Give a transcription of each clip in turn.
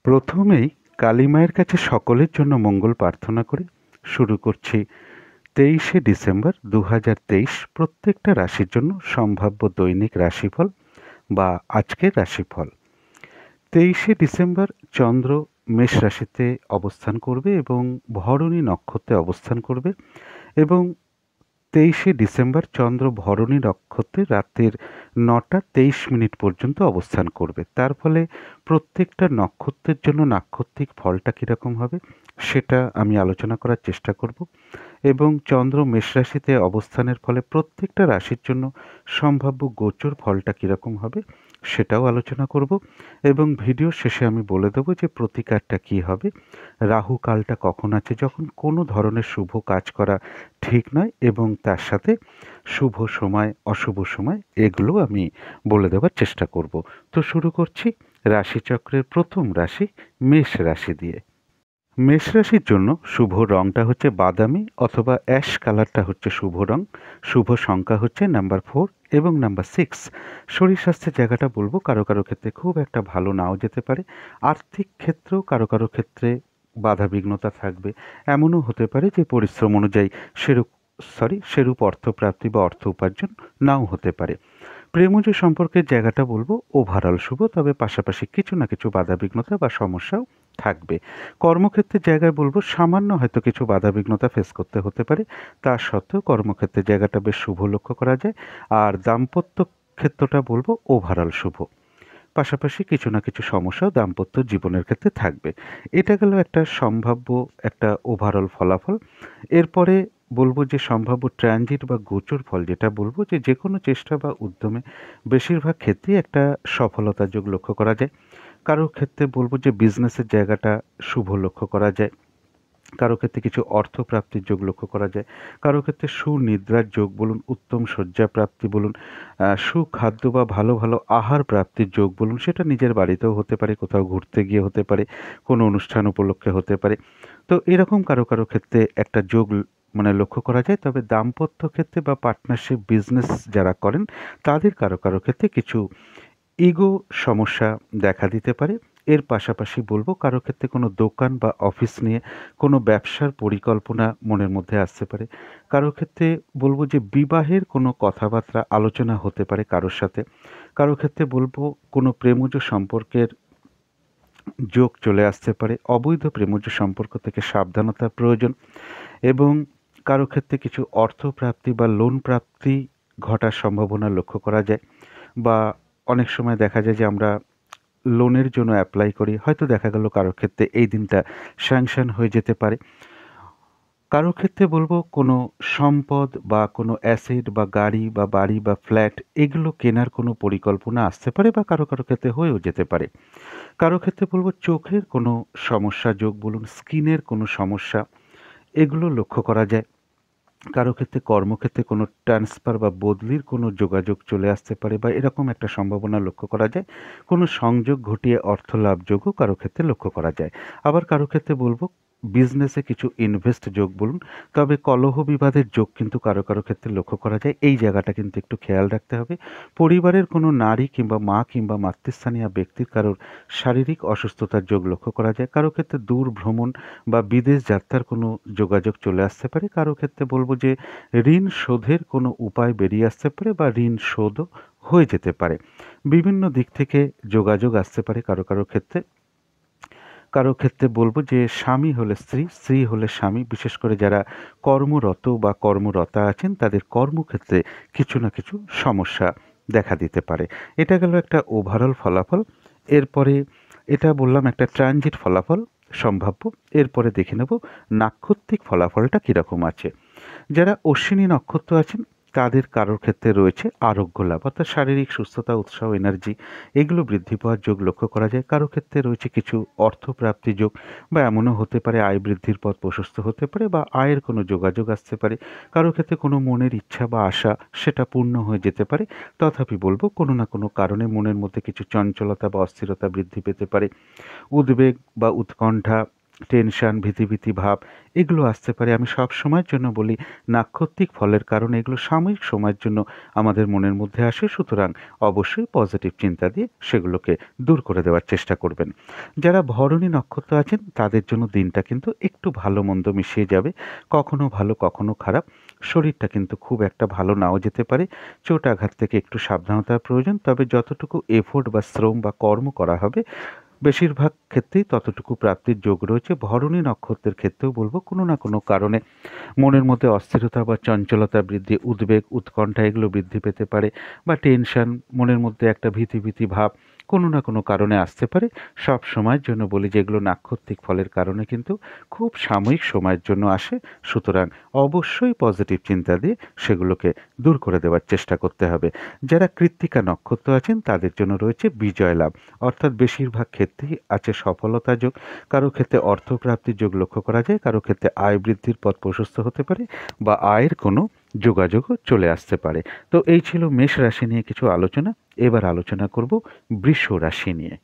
প্রথমেই কালী মায়ের কাছে সকলের জন্য মঙ্গল প্রার্থনা করে শুরু করছি 23শে ডিসেম্বর 2023 প্রত্যেকটা রাশির জন্য সম্ভাব্য দৈনিক রাশিফল বা আজকের রাশিফল। 23শে ডিসেম্বর চন্দ্র মেষ রাশিতে অবস্থান করবে এবং ভরণী নক্ষত্রে অবস্থান করবে এবং 23শে ডিসেম্বর চন্দ্র ভরণী নক্ষত্রে রাতের 9টা 23 মিনিট পর্যন্ত অবস্থান করবে। তার ফলে প্রত্যেকটা নক্ষত্রের জন্য নাক্ষত্রিক ফলটা কীরকম হবে সেটা আমি আলোচনা করার চেষ্টা করব এবং চন্দ্র মেষ রাশিতে অবস্থানের ফলে প্রত্যেকটা রাশির জন্য সম্ভাব্য গোচর ফলটা কীরকম হবে সেটাও আলোচনা করব এবং ভিডিও শেষে আমি বলে দেবো যে প্রতিকারটা কী হবে, রাহু কালটা কখন আছে, যখন কোনো ধরনের শুভ কাজ করা ঠিক নয় এবং তার সাথে শুভ সময় অশুভ সময় এগুলো আমি বলে দেওয়ার চেষ্টা করব। তো শুরু করছি রাশিচক্রের প্রথম রাশি মেষ রাশি দিয়ে। মেষ রাশির জন্য শুভ রংটা হচ্ছে বাদামি অথবা অ্যাশ কালারটা হচ্ছে শুভ রং। শুভ সংখ্যা হচ্ছে নাম্বার 4 এবং নাম্বার 6। শরীর স্বাস্থ্যের জায়গাটা বলবো কারো কারো ক্ষেত্রে খুব একটা ভালো নাও যেতে পারে। আর্থিক ক্ষেত্রেও কারো কারো ক্ষেত্রে বাধা বিঘ্নতা থাকবে। এমনও হতে পারে যে পরিশ্রম অনুযায়ী সেরূপ অর্থপ্রাপ্তি বা অর্থ উপার্জন নাও হতে পারে। প্রেমজ সম্পর্কের জায়গাটা বলবো ওভারঅল শুভ, তবে পাশাপাশি কিছু না কিছু বাধাবিঘ্নতা বা সমস্যাও থাকবে। কর্মক্ষেত্রের জায়গায় বলবো সামান্য হয়তো কিছু বাধাবিঘ্নতা ফেস করতে হতে পারে, তা সত্ত্বেও কর্মক্ষেত্রের জায়গাটা বেশ শুভ লক্ষ্য করা যায়। আর দাম্পত্য ক্ষেত্রটা বলবো ওভারঅল শুভ, পাশাপাশি কিছু না কিছু সমস্যাও দাম্পত্য জীবনের ক্ষেত্রে থাকবে। এটা গেল একটা সম্ভাব্য একটা ওভারঅল ফলাফল। এরপরে বলবো যে সম্ভাব্য ট্রানজিট বা গোচর ফল যেটা বলবো যে কোনো চেষ্টা বা উদ্যমে বেশিরভাগ ক্ষেত্রেই একটা সফলতার যোগ লক্ষ্য করা যায়। কারোর ক্ষেত্রে বলবো যে বিজনেসের জায়গাটা শুভ লক্ষ্য করা যায়, কারো ক্ষেত্রে কিছু অর্থপ্রাপ্তির যোগ লক্ষ্য করা যায়, কারো ক্ষেত্রে সুনিদ্রার যোগ বলুন, উত্তম শয্যা প্রাপ্তি বলুন, সুখাদ্য বা ভালো ভালো আহার প্রাপ্তির যোগ বলুন, সেটা নিজের বাড়িতেও হতে পারে, কোথাও ঘুরতে গিয়ে হতে পারে, কোনো অনুষ্ঠান উপলক্ষে হতে পারে। তো এরকম কারো কারো ক্ষেত্রে একটা যোগ মানে লক্ষ্য করা যায়। তবে দাম্পত্য ক্ষেত্রে বা পার্টনারশিপ বিজনেস যারা করেন তাদের কারো কারো ক্ষেত্রে কিছু ইগো সমস্যা দেখা দিতে পারে। এর পাশাপাশি বলবো কারো ক্ষেত্রে কোনো দোকান বা অফিস নিয়ে কোনো ব্যবসার পরিকল্পনা মনের মধ্যে আসতে পারে। কারো ক্ষেত্রে বলবো যে বিবাহের কোনো কথাবার্তা আলোচনা হতে পারে কারোর সাথে। কারো ক্ষেত্রে বলবো কোনো প্রেমজ সম্পর্কের যোগ চলে আসতে পারে। অবৈধ প্রেমজ সম্পর্ক থেকে সাবধানতার প্রয়োজন এবং কারো ক্ষেত্রে কিছু অর্থপ্রাপ্তি বা লোন প্রাপ্তি ঘটার সম্ভাবনা লক্ষ্য করা যায়। বা অনেক সময় দেখা যায় যে আমরা লোনের জন্য অ্যাপ্লাই করি, হয়তো দেখা গেল কারোর ক্ষেত্রে এই দিনটা স্যাংশন হয়ে যেতে পারে। কারো ক্ষেত্রে বলবো কোনো সম্পদ বা কোনো অ্যাসেট বা গাড়ি বা বাড়ি বা ফ্ল্যাট এগুলো কেনার কোনো পরিকল্পনা আসতে পারে বা কারো কারো ক্ষেত্রে হয়েও যেতে পারে। কারো ক্ষেত্রে বলবো চোখের কোনো সমস্যা যোগ বলুন, স্কিনের কোনো সমস্যা এগুলো লক্ষ্য করা যায়। কারো ক্ষেত্রে কর্মক্ষেত্রে কোনো ট্রান্সফার বা বদলির কোনো যোগাযোগ চলে আসতে পারে বা এরকম একটা সম্ভাবনা লক্ষ্য করা যায়। কোনো সংযোগ ঘটিয়ে অর্থ লাভ যোগও কারো ক্ষেত্রে লক্ষ্য করা যায়। আবার কারো ক্ষেত্রে বলবো বিজনেসে কিছু ইনভেস্ট যোগ বলুন, তবে কলহ বিবাদের যোগ কিন্তু কারো কারো ক্ষেত্রে লক্ষ্য করা যায়। এই জায়গাটা কিন্তু একটু খেয়াল রাখতে হবে। পরিবারের কোনো নারী কিংবা মা কিংবা মাতৃস্থানীয় ব্যক্তির কারোর শারীরিক অসুস্থতার যোগ লক্ষ্য করা যায়। কারো ক্ষেত্রে দূর ভ্রমণ বা বিদেশ যাত্রার কোনো যোগাযোগ চলে আসতে পারে। কারো ক্ষেত্রে বলবো যে ঋণ শোধের কোনো উপায় বেরিয়ে আসতে পারে বা ঋণ শোধও হয়ে যেতে পারে। বিভিন্ন দিক থেকে যোগাযোগ আসতে পারে কারো কারো ক্ষেত্রে। কারো ক্ষেত্রে বলবো যে স্বামী হলে স্ত্রী, স্ত্রী হলে স্বামী, বিশেষ করে যারা কর্মরত বা কর্মরতা আছেন তাদের কর্মক্ষেত্রে কিছু না কিছু সমস্যা দেখা দিতে পারে। এটা গেল একটা ওভারঅল ফলাফল। এরপরে এটা বললাম একটা ট্রানজিট ফলাফল সম্ভাব্য। এরপরে দেখে নেব নাক্ষত্রিক ফলাফলটা কীরকম আছে। যারা অশ্বিনী নক্ষত্র আছেন তাদের কারোর ক্ষেত্রে রয়েছে আরোগ্য লাভ, অর্থাৎ শারীরিক সুস্থতা, উৎসাহ, এনার্জি এগুলো বৃদ্ধি পাওয়ার যোগ লক্ষ্য করা যায়। কারো ক্ষেত্রে রয়েছে কিছু অর্থপ্রাপ্তি যোগ বা এমনও হতে পারে আয় বৃদ্ধির পথ প্রশস্ত হতে পারে বা আয়ের কোনো যোগাযোগ আসতে পারে। কারো ক্ষেত্রে কোনো মনের ইচ্ছা বা আশা সেটা পূর্ণ হয়ে যেতে পারে। তথাপি বলবো কোনো না কোনো কারণে মনের মধ্যে কিছু চঞ্চলতা বা অস্থিরতা বৃদ্ধি পেতে পারে। উদ্বেগ বা উৎকণ্ঠা টেনশন, ভীতি ভাব এগুলো আসতে পারে। আমি সব সময়ের জন্য বলি নাক্ষত্রিক ফলের কারণে এগুলো সাময়িক সময়ের জন্য আমাদের মনের মধ্যে আসে, সুতরাং অবশ্যই পজিটিভ চিন্তা দিয়ে সেগুলোকে দূর করে দেওয়ার চেষ্টা করবেন। যারা ভরণী নক্ষত্র আছেন তাদের জন্য দিনটা কিন্তু একটু ভালো মন্দ মিশিয়ে যাবে, কখনো ভালো কখনো খারাপ। শরীরটা কিন্তু খুব একটা ভালো নাও যেতে পারে, চোট আঘাত থেকে একটু সাবধানতার প্রয়োজন। তবে যতটুকু এফোর্ট বা শ্রম বা কর্ম করা হবে বেশিরভাগ ক্ষেত্রেই ততটুকু প্রাপ্তির যোগ রয়েছে। ভরণী নক্ষত্রের ক্ষেত্রেও বলব কোনো না কোনো কারণে মনের মধ্যে অস্থিরতা বা চঞ্চলতা বৃদ্ধি, উদ্বেগ, উৎকণ্ঠা এগুলো বৃদ্ধি পেতে পারে, বা টেনশন, মনের মধ্যে একটা ভীতি ভাব কোনো না কোনো কারণে আসতে পারে। সব সময়ের জন্য বলি যেগুলো নাক্ষত্রিক ফলের কারণে কিন্তু খুব সাময়িক সময়ের জন্য আসে, সুতরাং অবশ্যই পজিটিভ চিন্তা দিয়ে সেগুলোকে দূর করে দেওয়ার চেষ্টা করতে হবে। যারা কৃত্তিকা নক্ষত্র আছেন তাদের জন্য রয়েছে বিজয় লাভ, অর্থাৎ বেশিরভাগ ক্ষেত্রেই আছে সফলতা যোগ। কারো ক্ষেত্রে অর্থপ্রাপ্তির যোগ লক্ষ্য করা যায়, কারো ক্ষেত্রে আয় বৃদ্ধির পথ প্রশস্ত হতে পারে, বা আয়ের কোনো যোগাযোগও চলে আসতে পারে। তো এই ছিল মেষ রাশি নিয়ে কিছু আলোচনা। এবার আলোচনা করব বৃষ রাশি নিয়ে।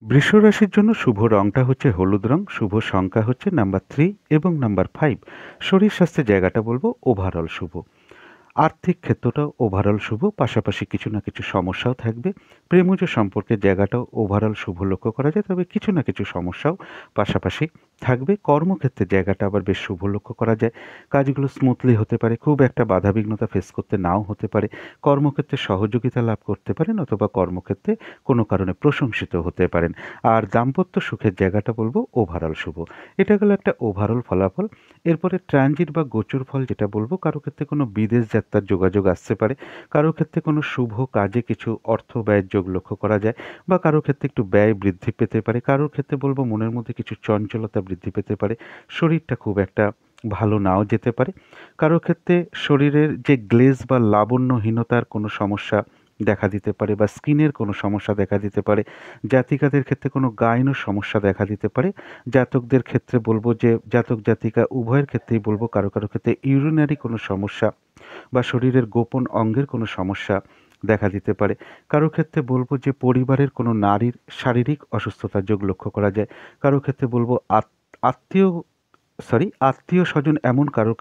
বৃষ রাশির জন্য শুভ রংটা হচ্ছে হলুদ রং, শুভ সংখ্যা হচ্ছে নাম্বার 3 এবং নাম্বার 5। শরীর স্বাস্থ্যের জায়গাটা বলবো ওভারঅল শুভ। আর্থিক ক্ষেত্রটাও ওভারঅল শুভ, পাশাপাশি কিছু না কিছু সমস্যাও থাকবে। প্রেমজ সম্পর্কের জায়গাটাও ওভারঅল শুভ লক্ষ্য করা যায়, তবে কিছু না কিছু সমস্যাও পাশাপাশি থাকবে। কর্মক্ষেত্রের জায়গাটা আবার বেশ শুভ লক্ষ্য করা যায়, কাজগুলো স্মুথলি হতে পারে, খুব একটা বাধাবিঘ্নতা ফেস করতে নাও হতে পারে। কর্মক্ষেত্রে সহযোগিতা লাভ করতে পারেন, অথবা কর্মক্ষেত্রে কোনো কারণে প্রশংসিত হতে পারেন। আর দাম্পত্য সুখের জায়গাটা বলবো ওভারঅল শুভ। এটা গেল একটা ওভারঅল ফলাফল। এরপরে ট্রানজিট বা গোচর ফল যেটা বলবো, কারো ক্ষেত্রে কোনো বিদেশ যাত্রার যোগাযোগ আসতে পারে, কারো ক্ষেত্রে কোনো শুভ কাজে কিছু অর্থ ব্যয়ের যোগ লক্ষ্য করা যায়, বা কারো ক্ষেত্রে একটু ব্যয় বৃদ্ধি পেতে পারে। কারোর ক্ষেত্রে বলবো মনের মধ্যে কিছু চঞ্চলতা বৃদ্ধি পেতে পারে, শরীরটা খুব একটা ভালো নাও যেতে পারে। কারো ক্ষেত্রে শরীরের যে গ্লেজ বা লাবণ্যহীনতার কোনো সমস্যা দেখা দিতে পারে, বা স্কিনের কোনো সমস্যা দেখা দিতে পারে। জাতিকাদের ক্ষেত্রে কোনো গাইনোর সমস্যা দেখা দিতে পারে। জাতকদের ক্ষেত্রে বলবো যে জাতক জাতিকা উভয়ের ক্ষেত্রেই বলবো কারো ক্ষেত্রে ইউরিনারি কোনো সমস্যা বা শরীরের গোপন অঙ্গের কোনো সমস্যা দেখা দিতে পারে। কারো ক্ষেত্রে বলবো যে পরিবারের কোনো নারীর শারীরিক অসুস্থতার যোগ লক্ষ্য করা যায়। কারো ক্ষেত্রে বলবো আত্মীয় আত্মীয় স্বজন এমন কারোর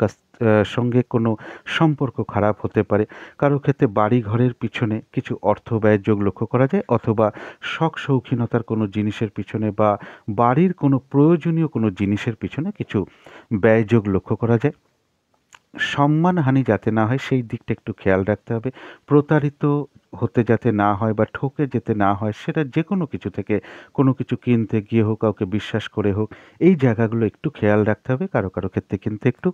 সঙ্গে কোনো সম্পর্ক খারাপ হতে পারে। কারো ক্ষেত্রে বাড়ি ঘরের পিছনে কিছু অর্থ ব্যয়ের যোগ লক্ষ্য করা যায়, অথবা শখ শৌখিনতার কোনো জিনিসের পিছনে বা বাড়ির কোনো প্রয়োজনীয় কোনো জিনিসের পিছনে কিছু ব্যয় যোগ লক্ষ্য করা যায়। সম্মানহানি যাতে না হয় সেই দিকটা একটু খেয়াল রাখতে হবে। প্রতারিত হতে যাতে না হয় বা ঠকে যেতে না হয়, সেটা যে কোনো কিছু থেকে কোনো কিছু কিনতে গিয়ে হোক, কাউকে বিশ্বাস করে হোক, এই জায়গাগুলো একটু খেয়াল রাখতে হবে। কারো ক্ষেত্রে কিন্তু একটু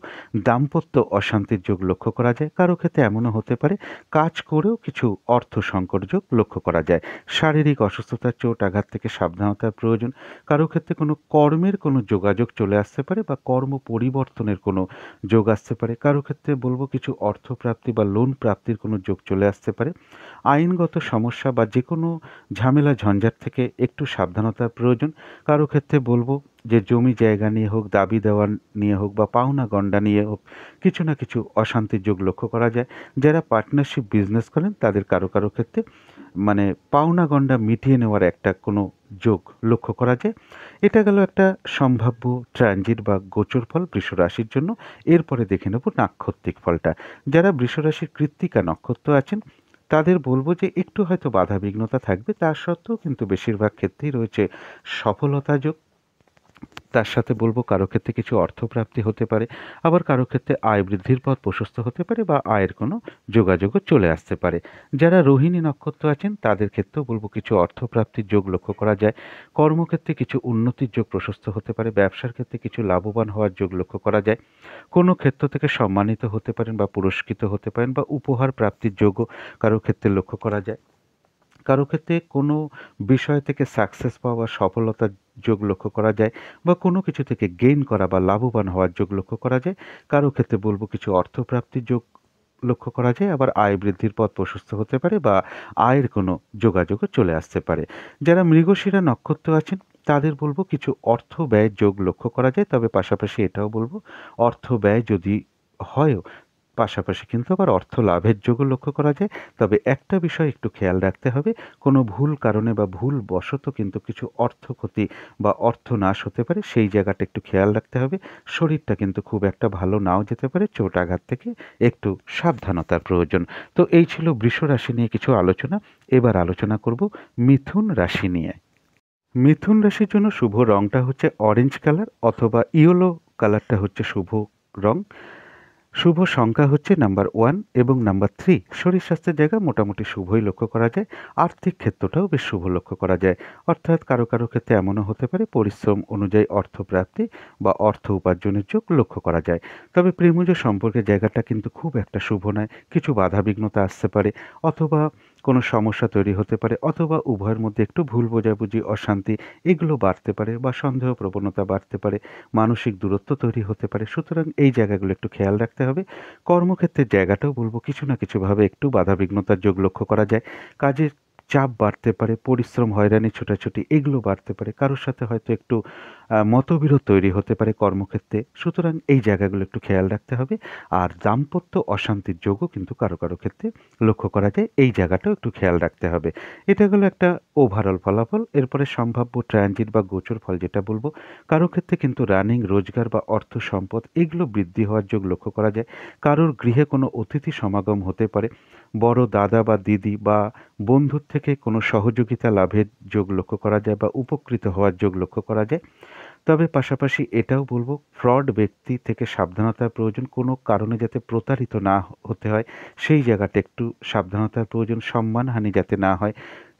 দাম্পত্য অশান্তির যোগ লক্ষ্য করা যায়। কারো ক্ষেত্রে এমনও হতে পারে কাজ করেও কিছু অর্থ সংকট যোগ লক্ষ্য করা যায়। শারীরিক অসুস্থতার, চোট আঘাত থেকে সাবধানতার প্রয়োজন। কারো ক্ষেত্রে কোনো কর্মের কোনো যোগাযোগ চলে আসতে পারে, বা কর্ম পরিবর্তনের কোনো যোগ আসতে পারে। কারো ক্ষেত্রে বলবো কিছু অর্থপ্রাপ্তি বা লোন প্রাপ্তির কোনো যোগ চলে আসতে পারে। আইনগত সমস্যা বা যে কোনো ঝামেলা ঝঞ্ঝাট থেকে একটু সাবধানতার প্রয়োজন। কারো ক্ষেত্রে বলবো যে জমি জায়গা নিয়ে হোক, দাবি দেওয়া নিয়ে হোক, বা পাওনা গণ্ডা নিয়ে হোক, কিছু না কিছু অশান্তির যোগ লক্ষ্য করা যায়। যারা পার্টনারশিপ বিজনেস করেন তাদের কারো ক্ষেত্রে মানে পাওনা গণ্ডা মিটিয়ে নেওয়ার একটা কোনো যোগ লক্ষ্য করা যায়। এটা গেল একটা সম্ভাব্য ট্রানজিট বা গোচর ফল বৃষ রাশির জন্য। এরপরে দেখে নেব নাক্ষত্রিক ফলটা। যারা বৃষ রাশির কৃত্তিকা নক্ষত্র আছেন তাদের বলবো যে একটু হয়তো বাধাবিঘ্নতা থাকবে, তার সত্ত্বেও কিন্তু বেশিরভাগ ক্ষেত্রেই রয়েছে সফলতা যোগ। তার সাথে বলবো কারো ক্ষেত্রে কিছু অর্থপ্রাপ্তি হতে পারে, আবার কারো ক্ষেত্রে আয় বৃদ্ধির পথ প্রশস্ত হতে পারে, বা আয়ের কোনো যোগাযোগও চলে আসতে পারে। যারা রোহিণী নক্ষত্র আছেন তাদের ক্ষেত্রেও বলবো কিছু অর্থপ্রাপ্তির যোগ লক্ষ্য করা যায়। কর্মক্ষেত্রে কিছু উন্নতির যোগ প্রশস্ত হতে পারে, ব্যবসার ক্ষেত্রে কিছু লাভবান হওয়ার যোগ লক্ষ্য করা যায়। কোনো ক্ষেত্র থেকে সম্মানিত হতে পারেন বা পুরস্কৃত হতে পারেন, বা উপহার প্রাপ্তির যোগও কারো ক্ষেত্রে লক্ষ্য করা যায়। কারো ক্ষেত্রে কোনো বিষয় থেকে সাকসেস পাওয়া বা সফলতার যোগ লক্ষ্য করা যায়, বা কোনো কিছু থেকে গেইন করা বা লাভবান হওয়ার যোগ লক্ষ্য করা যায়। কারো ক্ষেত্রে বলবো কিছু অর্থপ্রাপ্তির যোগ লক্ষ্য করা যায়, আবার আয় বৃদ্ধির পথ প্রশস্ত হতে পারে, বা আয়ের কোনো যোগাযোগও চলে আসতে পারে। যারা মৃগশিরা নক্ষত্র আছেন তাদের বলবো কিছু অর্থ ব্যয়ের যোগ লক্ষ্য করা যায়, তবে পাশাপাশি এটাও বলবো অর্থ ব্যয় যদি হয়ও পাশাপাশি কিন্তু আবার অর্থ লাভের যোগও লক্ষ্য করা যায়। তবে একটা বিষয় একটু খেয়াল রাখতে হবে, কোনো ভুল কারণে বা ভুল বশত কিন্তু কিছু অর্থ ক্ষতি বা অর্থ নাশ হতে পারে, সেই জায়গাটা একটু খেয়াল রাখতে হবে। শরীরটা কিন্তু খুব একটা ভালো নাও যেতে পারে, চোট আঘাত থেকে একটু সাবধানতার প্রয়োজন। তো এই ছিল বৃষ রাশি নিয়ে কিছু আলোচনা। এবার আলোচনা করব মিথুন রাশি নিয়ে। মিথুন রাশির জন্য শুভ রংটা হচ্ছে অরেঞ্জ কালার অথবা ইয়েলো কালারটা হচ্ছে শুভ রং। শুভ সংখ্যা হচ্ছে নাম্বার 1 এবং নাম্বার 3। শরীর স্বাস্থ্যের জায়গা মোটামুটি শুভই লক্ষ্য করা যায়। আর্থিক ক্ষেত্রটাও বেশ শুভ লক্ষ্য করা যায়। অর্থাৎ কারো কারো ক্ষেত্রে এমনও হতে পারে পরিশ্রম অনুযায়ী অর্থপ্রাপ্তি বা অর্থ উপার্জনের যোগ লক্ষ্য করা যায়। তবে প্রেমজ সম্পর্কের জায়গাটা কিন্তু খুব একটা শুভ নয়। কিছু বাধাবিঘ্নতা আসতে পারে, অথবা কোনো সমস্যা তৈরি হতে পারে, অথবা উভয়ের মধ্যে একটু ভুল বোঝাবুঝি, অশান্তি এগুলো বাড়তে পারে, বা সন্দেহ প্রবণতা বাড়তে পারে, মানসিক দূরত্ব তৈরি হতে পারে। সুতরাং এই জায়গাগুলো একটু খেয়াল রাখতে হবে। কর্মক্ষেত্রের জায়গাটাও বলব কিছু না কিছুভাবে একটু বাধাবিঘ্নতার যোগ লক্ষ্য করা যায়। কাজের চাপ বাড়তে পারে, পরিশ্রম, হয়রানি, ছোটাছুটি এগুলো বাড়তে পারে। কারোর সাথে হয়তো একটু মতবিরোধ তৈরি হতে পারে কর্মক্ষেত্রে। সুতরাং এই জায়গাগুলো একটু খেয়াল রাখতে হবে। আর দাম্পত্য অশান্তির যোগও কিন্তু কারো কারো ক্ষেত্রে লক্ষ্য করা যায়, এই জায়গাটাও একটু খেয়াল রাখতে হবে। এটা গেলো একটা ওভারঅল ফলাফল। এরপরে সম্ভাব্য ট্রানজিট বা গোচর ফল যেটা বলবো, কারো ক্ষেত্রে কিন্তু রানিং রোজগার বা অর্থ সম্পদ এগুলো বৃদ্ধি হওয়ার যোগ লক্ষ্য করা যায়। কারোর গৃহে কোনো অতিথি সমাগম হতে পারে, বড় দাদা বা দিদি বা বন্ধুর থেকে কোনো সহযোগিতা লাভের যোগ লক্ষ্য করা যায় বা উপকৃত হওয়ার যোগ লক্ষ্য করা যায়। তবে পাশাপাশি এটাও বলবো, ফ্রড ব্যক্তি থেকে সাবধানতার প্রয়োজন। কোনো কারণে যাতে প্রতারিত না হতে হয় সেই জায়গাটা একটু সাবধানতার প্রয়োজন। সম্মানহানি যাতে না হয়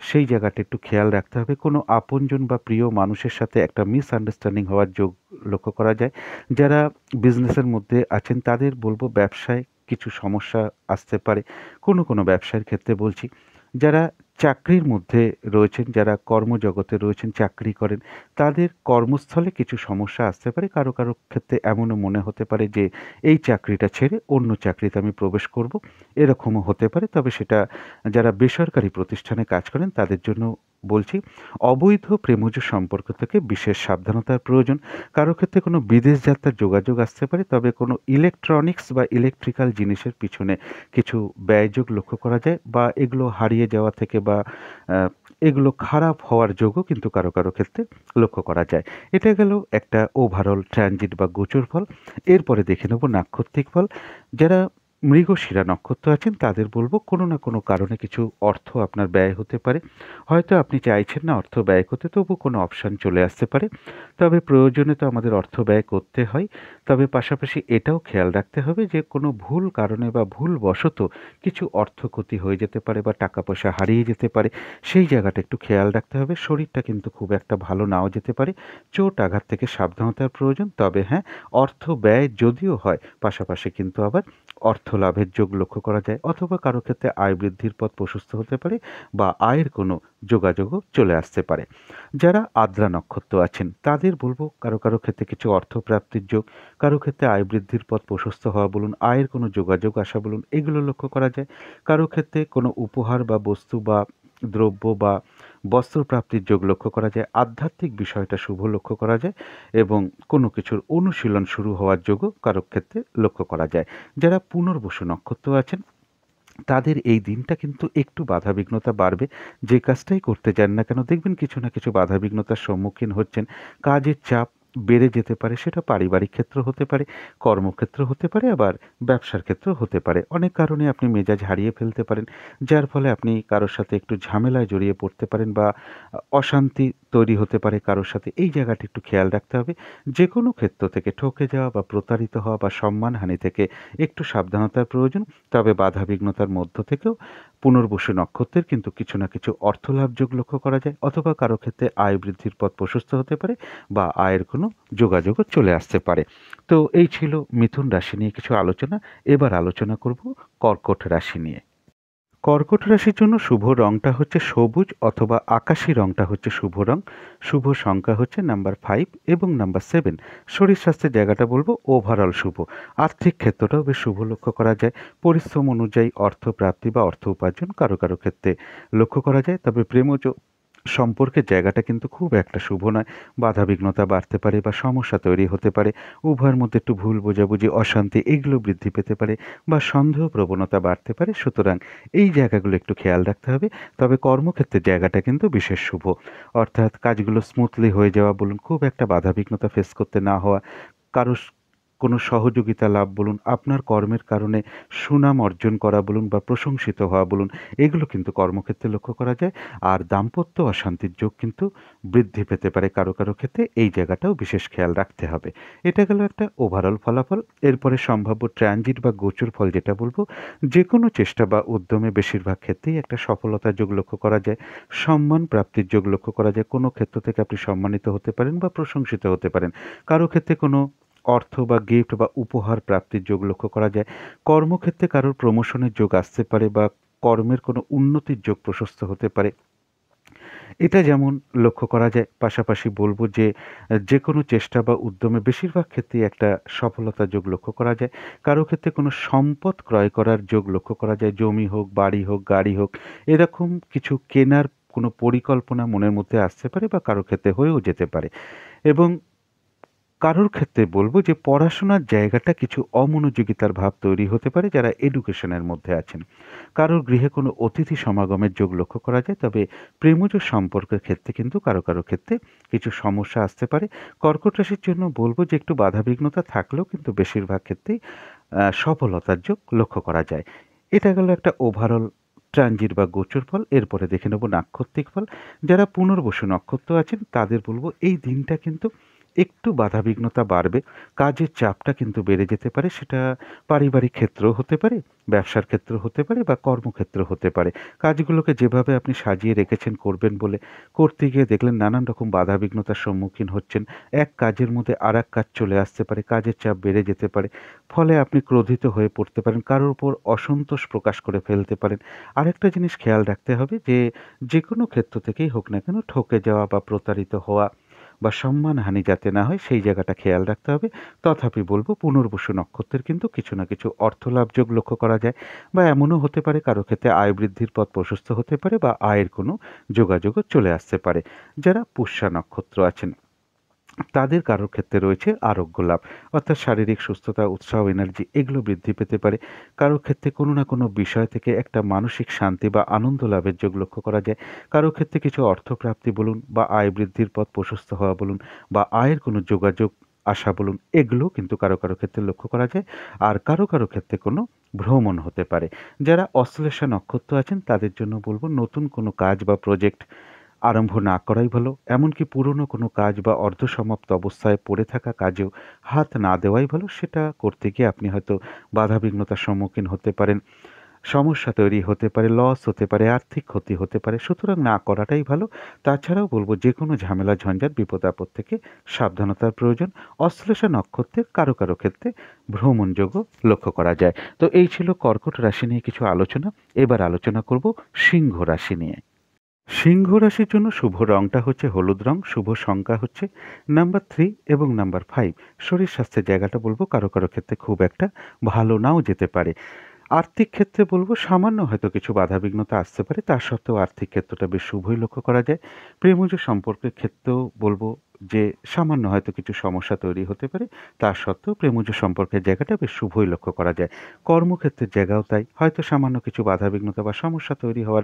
সেই জায়গাটা একটু খেয়াল রাখতে হবে। কোনো আপনজন বা প্রিয় মানুষের সাথে একটা মিসআন্ডারস্ট্যান্ডিং হওয়ার যোগ লক্ষ্য করা যায়। যারা বিজনেসের মধ্যে আছেন তাদের বলবো ব্যবসায় কিছু সমস্যা আসতে পারে, কোনো কোনো ব্যবসায়ের ক্ষেত্রে বলছি। যারা চাকরির মধ্যে রয়েছেন, যারা কর্মজগতে রয়েছেন, চাকরি করেন, তাদের কর্মস্থলে কিছু সমস্যা আসতে পারে। কারো কারো ক্ষেত্রে এমনও মনে হতে পারে যে এই চাকরিটা ছেড়ে অন্য চাকরিতে আমি প্রবেশ করব, এরকমও হতে পারে। তবে সেটা যারা বেসরকারি প্রতিষ্ঠানে কাজ করেন তাদের জন্য বলছি। অবৈধ প্রেমজ সম্পর্ক থেকে বিশেষ সাবধানতার প্রয়োজন। কারো ক্ষেত্রে কোনো বিদেশ যাত্রার যোগাযোগ আসতে পারে। তবে কোনো ইলেকট্রনিক্স বা ইলেকট্রিক্যাল জিনিসের পিছনে কিছু ব্যয়যোগ লক্ষ্য করা যায়, বা এগুলো হারিয়ে যাওয়া থেকে বা এগুলো খারাপ হওয়ার যোগও কিন্তু কারো কারো ক্ষেত্রে লক্ষ্য করা যায়। এটা গেল একটা ওভারঅল ট্রানজিট বা গোচর ফল। এরপরে দেখে নেব নাক্ষত্রিক ফল। যারা মৃগশিরা নক্ষত্র আছেন তাদের বলবো কোনো না কোনো কারণে কিছু অর্থ আপনার ব্যয় হতে পারে। হয়তো আপনি চাইছেন না অর্থ ব্যয় করতে, তবু কোনো অপশান চলে আসতে পারে। তবে প্রয়োজনে তো আমাদের অর্থ ব্যয় করতে হয়। তবে পাশাপাশি এটাও খেয়াল রাখতে হবে যে কোনো ভুল কারণে বা ভুলবশত কিছু অর্থ ক্ষতি হয়ে যেতে পারে বা টাকা পয়সা হারিয়ে যেতে পারে, সেই জায়গাটা একটু খেয়াল রাখতে হবে। শরীরটা কিন্তু খুব একটা ভালো নাও যেতে পারে, চোট আঘাত থেকে সাবধানতার প্রয়োজন। তবে হ্যাঁ, অর্থ ব্যয় যদিও হয়, পাশাপাশি কিন্তু আবার অর্থ লাভের যোগ লক্ষ্য করা যায়, অথবা কারো ক্ষেত্রে আয় বৃদ্ধির পথ প্রশস্ত হতে পারে বা আয়ের কোনো যোগাযোগও চলে আসতে পারে। যারা আদ্রা নক্ষত্র আছেন তাদের বলবো কারো কারো ক্ষেত্রে কিছু অর্থপ্রাপ্তির যোগ, কারো ক্ষেত্রে আয় বৃদ্ধির পথ প্রশস্ত হওয়া বলুন, আয়ের কোনো যোগাযোগ আসা বলুন, এগুলো লক্ষ্য করা যায়। কারো ক্ষেত্রে কোনো উপহার বা বস্তু বা দ্রব্য বা বস্ত্র প্রাপ্তির যোগ লক্ষ্য করা যায়। আধ্যাত্মিক বিষয়টা শুভ লক্ষ্য করা যায়, এবং কোনো কিছুর অনুশীলন শুরু হওয়ার যোগও কারো ক্ষেত্রে লক্ষ্য করা যায়। যারা পুনর্বসু নক্ষত্র আছেন তাদের এই দিনটা কিন্তু একটু বাধাবিঘ্নতা বাড়বে। যে কাজটাই করতে যান না কেন দেখবেন কিছু না কিছু বাধাবিঘ্নতার সম্মুখীন হচ্ছেন। কাজের চাপ বেড়ে যেতে পারে, সেটা পারিবারিক ক্ষেত্র হতে পারে, কর্মক্ষেত্র হতে পারে, আবার ব্যবসার ক্ষেত্র হতে পারে। অনেক কারণে আপনি মেজাজ হারিয়ে ফেলতে পারেন, যার ফলে আপনি কারোর সাথে একটু ঝামেলায় জড়িয়ে পড়তে পারেন বা অশান্তি তৈরি হতে পারে কারোর সাথে। এই জায়গাটি একটু খেয়াল রাখতে হবে। যে কোনো ক্ষেত্র থেকে ঠকে যাওয়া বা প্রতারিত হওয়া বা সম্মানহানি থেকে একটু সাবধানতার প্রয়োজন। তবে বাধাবিঘ্নতার মধ্য থেকেও পুনর্বসু নক্ষত্রের কিন্তু কিছু না কিছু অর্থলাভ যোগ লক্ষ্য করা যায়, অথবা কারো ক্ষেত্রে আয় বৃদ্ধির পথ প্রশস্ত হতে পারে বা আয়ের কোনো যোগাযোগও চলে আসতে পারে। তো এই ছিল মিথুন রাশি নিয়ে কিছু আলোচনা। এবার আলোচনা করব কর্কট রাশি নিয়ে। কর্কট রাশির জন্য শুভ রংটা হচ্ছে সবুজ অথবা আকাশি রংটা হচ্ছে শুভ রং। শুভ সংখ্যা হচ্ছে নাম্বার 5 এবং নাম্বার 7। শরীর স্বাস্থ্যের জায়গাটা বলবো ওভারঅল শুভ। আর্থিক ক্ষেত্রটাও বেশ শুভ লক্ষ্য করা যায়। পরিশ্রম অনুযায়ী অর্থ প্রাপ্তি বা অর্থ উপার্জন কারো কারো ক্ষেত্রে লক্ষ্য করা যায়। তবে প্রেমজ সম্পর্কের জায়গাটা কিন্তু খুব একটা শুভ নয়। বাধাবিঘ্নতা বাড়তে পারে বা সমস্যা তৈরি হতে পারে। উভয়ের মধ্যে একটু ভুল বোঝাবুঝি, অশান্তি এগুলো বৃদ্ধি পেতে পারে বা সন্দেহ প্রবণতা বাড়তে পারে। সুতরাং এই জায়গাগুলো একটু খেয়াল রাখতে হবে। তবে কর্মক্ষেত্রের জায়গাটা কিন্তু বিশেষ শুভ। অর্থাৎ কাজগুলো স্মুথলি হয়ে যাওয়া বলুন, খুব একটা বাধাবিঘ্নতা ফেস করতে না হওয়া, কারো কোনো সহযোগিতা লাভ বলুন, আপনার কর্মের কারণে সুনাম অর্জন করা বলুন বা প্রশংসিত হওয়া বলুন, এগুলো কিন্তু কর্মক্ষেত্রে লক্ষ্য করা যায়। আর দাম্পত্য অশান্তির যোগ কিন্তু বৃদ্ধি পেতে পারে কারো কারো ক্ষেত্রে। এই জায়গাটাও বিশেষ খেয়াল রাখতে হবে। এটা গেল একটা ওভারঅল ফলাফল। এরপরে সম্ভাব্য ট্রানজিট বা গোচর ফল যেটা বলবো, যে কোনো চেষ্টা বা উদ্যমে বেশিরভাগ ক্ষেত্রেই একটা সফলতার যোগ লক্ষ্য করা যায়, সম্মান প্রাপ্তির যোগ লক্ষ্য করা যায়। কোনো ক্ষেত্র থেকে আপনি সম্মানিত হতে পারেন বা প্রশংসিত হতে পারেন। কারো ক্ষেত্রে কোনো অর্থ বা গিফট বা উপহার প্রাপ্তির যোগ লক্ষ্য করা যায়। কর্মক্ষেত্রে কারোর প্রমোশনের যোগ আসতে পারে বা কর্মের কোনো উন্নতির যোগ প্রশস্ত হতে পারে। এটা যেমন লক্ষ্য করা যায়। পাশাপাশি বলব যে যেকোনো চেষ্টা বা উদ্যমে বেশিরভাগ ক্ষেত্রেই একটা সফলতার যোগ লক্ষ্য করা যায়। কারো ক্ষেত্রে কোনো সম্পদ ক্রয় করার যোগ লক্ষ্য করা যায়। জমি হোক, বাড়ি হোক, গাড়ি হোক, এরকম কিছু কেনার কোনো পরিকল্পনা মনের মধ্যে আসতে পারে বা কারো ক্ষেত্রে হয়েও যেতে পারে। এবং কারোর ক্ষেত্রে বলব যে পড়াশোনার জায়গাটা কিছু অমনোযোগিতার ভাব তৈরি হতে পারে যারা এডুকেশনের মধ্যে আছেন। কারোর গৃহে কোনো অতিথি সমাগমের যোগ লক্ষ্য করা যায়। তবে প্রেমজ সম্পর্কের ক্ষেত্রে কিন্তু কারো কারো ক্ষেত্রে কিছু সমস্যা আসতে পারে। কর্কট রাশির জন্য বলব যে একটু বাধাবিঘ্নতা থাকলেও কিন্তু বেশিরভাগ ক্ষেত্রেই সফলতার যোগ লক্ষ্য করা যায়। এটা গেল একটা ওভারঅল ট্রানজিট বা গোচর ফল। এরপরে দেখে নেব নাক্ষত্রিক ফল। যারা পুনর্বসু নক্ষত্র আছেন তাদের বলব এই দিনটা কিন্তু একটু বাধাবিঘ্নতা বাড়বে। কাজের চাপটা কিন্তু বেড়ে যেতে পারে। সেটা পারিবারিক ক্ষেত্রেও হতে পারে, ব্যবসার ক্ষেত্র হতে পারে বা কর্মক্ষেত্র হতে পারে। কাজগুলোকে যেভাবে আপনি সাজিয়ে রেখেছেন করবেন বলে, করতে গিয়ে দেখলেন নানান রকম বাধাবিঘ্নতার সম্মুখীন হচ্ছেন। এক কাজের মধ্যে আরেক কাজ চলে আসতে পারে, কাজের চাপ বেড়ে যেতে পারে। ফলে আপনি ক্রোধিত হয়ে পড়তে পারেন, কারোর উপর অসন্তোষ প্রকাশ করে ফেলতে পারেন। আরেকটা জিনিস খেয়াল রাখতে হবে যে, যেকোনো ক্ষেত্র থেকেই হোক না কেন ঠকে যাওয়া বা প্রতারিত হওয়া বা সম্মানহানি যাতে না হয় সেই জায়গাটা খেয়াল রাখতে হবে। তথাপি বলব পুনর্বসু নক্ষত্রের কিন্তু কিছু না কিছু অর্থলাভ যোগ লক্ষ্য করা যায় বা এমনও হতে পারে কারো ক্ষেত্রে আয় বৃদ্ধির পথ প্রশস্ত হতে পারে বা আয়ের কোনো যোগাযোগও চলে আসতে পারে। যারা পুষ্যা নক্ষত্র আছেন তাদের কারোর ক্ষেত্রে রয়েছে আরোগ্য লাভ, অর্থাৎ শারীরিক সুস্থতা, উৎসাহ, এনার্জি এগুলো বৃদ্ধি পেতে পারে। কারোর ক্ষেত্রে কোনো না কোনো বিষয় থেকে একটা মানসিক শান্তি বা আনন্দ লাভের যোগ লক্ষ্য করা যায়। কারোর ক্ষেত্রে কিছু অর্থপ্রাপ্তি বলুন বা আয় বৃদ্ধির পথ প্রশস্ত হওয়া বলুন বা আয়ের কোনো যোগাযোগ আসা বলুন, এগুলো কিন্তু কারো কারো ক্ষেত্রে লক্ষ্য করা যায়। আর কারো কারো ক্ষেত্রে কোনো ভ্রমণ হতে পারে। যারা অশ্লেষা নক্ষত্র আছেন তাদের জন্য বলব নতুন কোনো কাজ বা প্রজেক্ট আরম্ভ না করাই ভালো। এমনকি পুরনো কোনো কাজ বা অর্ধসমাপ্ত অবস্থায় পড়ে থাকা কাজেও হাত না দেওয়াই ভালো। সেটা করতে গিয়ে আপনি হয়তো বাধাবিঘ্নতার সম্মুখীন হতে পারেন। সমস্যা তৈরি হতে পারে, লস হতে পারে, আর্থিক ক্ষতি হতে পারে। সুতরাং না করাটাই ভালো। তাছাড়াও বলব যেকোনো ঝামেলা, ঝঞ্ঝাট, বিপদ-আপদ থেকে সাবধানতার প্রয়োজন। অশ্লেষা নক্ষত্রের কারো কারো ক্ষেত্রে ভ্রমণযোগও লক্ষ্য করা যায়। তো এই ছিল কর্কট রাশি নিয়ে কিছু আলোচনা। এবার আলোচনা করব সিংহ রাশি নিয়ে। সিংহ রাশির জন্য শুভ রংটা হচ্ছে হলুদ রং, শুভ সংখ্যা হচ্ছে নাম্বার 3 এবং নাম্বার 5। শরীর স্বাস্থ্যের জায়গাটা বলব কারো কারো ক্ষেত্রে খুব একটা ভালো নাও যেতে পারে। আর্থিক ক্ষেত্রে বলব সামান্য হয়তো কিছু বাধাবিঘ্নতা আসতে পারে, তা সত্ত্বেও আর্থিক ক্ষেত্রটা বেশ শুভই লক্ষ্য করা যায়। প্রেমজ সম্পর্কের ক্ষেত্রেও বলব যে সামান্য হয়তো কিছু সমস্যা তৈরি হতে পারে, তা সত্ত্বেও প্রেমজ সম্পর্কের জায়গাটা বেশ শুভই লক্ষ্য করা যায়। কর্মক্ষেত্রের জায়গাও তাই, হয়তো সামান্য কিছু বাধাবিঘ্নতা বা সমস্যা তৈরি হওয়ার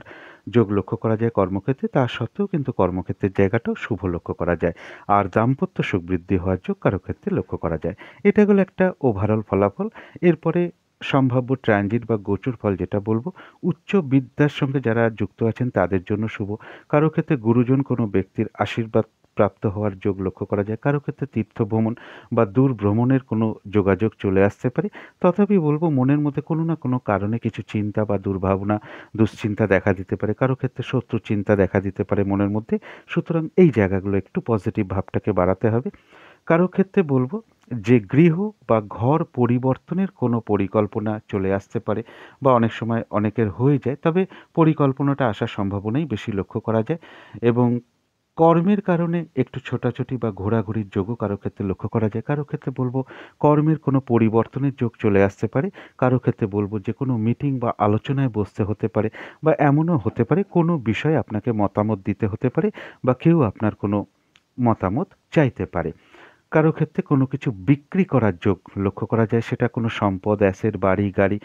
যোগ লক্ষ্য করা যায় কর্মক্ষেত্রে, তা সত্ত্বেও কিন্তু কর্মক্ষেত্রের জায়গাটাও শুভ লক্ষ্য করা যায়। আর দাম্পত্য সুখ বৃদ্ধি হওয়ার যোগ কারো ক্ষেত্রে লক্ষ্য করা যায়। এটা হলো একটা ওভারঅল ফলাফল। এরপরে সম্ভাব্য ট্রানজিট বা গোচর ফল যেটা বলব, উচ্চ বিদ্যার সঙ্গে যারা যুক্ত আছেন তাদের জন্য শুভ। কারো ক্ষেত্রে গুরুজন কোনো ব্যক্তির আশীর্বাদ প্রাপ্ত হওয়ার যোগ লক্ষ্য করা যায়। কারো ক্ষেত্রে তীর্থ ভ্রমণ বা দূর ভ্রমণের কোনো যোগাযোগ চলে আসতে পারে। তথাপি বলবো মনের মধ্যে কোনো না কোনো কারণে কিছু চিন্তা বা দুর্ভাবনা, দুশ্চিন্তা দেখা দিতে পারে। কারো ক্ষেত্রে শত্রু চিন্তা দেখা দিতে পারে মনের মধ্যে। সুতরাং এই জায়গাগুলো একটু পজিটিভ ভাবটাকে বাড়াতে হবে। কারো ক্ষেত্রে বলবো যে গৃহ বা ঘর পরিবর্তনের কোনো পরিকল্পনা চলে আসতে পারে বা অনেক সময় অনেকের হয়ে যায়, তবে পরিকল্পনাটা আসার সম্ভাবনাই বেশি লক্ষ্য করা যায়। এবং কর্মের কারণে একটু ছোটাছুটি বা ঘোরাঘুরির যোগও কারো ক্ষেত্রে লক্ষ্য করা যায়। কারো ক্ষেত্রে বলব কর্মের কোনো পরিবর্তনের যোগ চলে আসতে পারে। কারো ক্ষেত্রে বলব যে কোনো মিটিং বা আলোচনায় বসতে হতে পারে, বা এমনও হতে পারে কোনো বিষয়ে আপনাকে মতামত দিতে হতে পারে, বা কেউ আপনার কোনো মতামত চাইতে পারে। কারো ক্ষেত্রে কোনো কিছু বিক্রি করার যোগ লক্ষ্য করা যায়, সেটা কোনো সম্পদ, অ্যাসেট, বাড়ি, গাড়ি।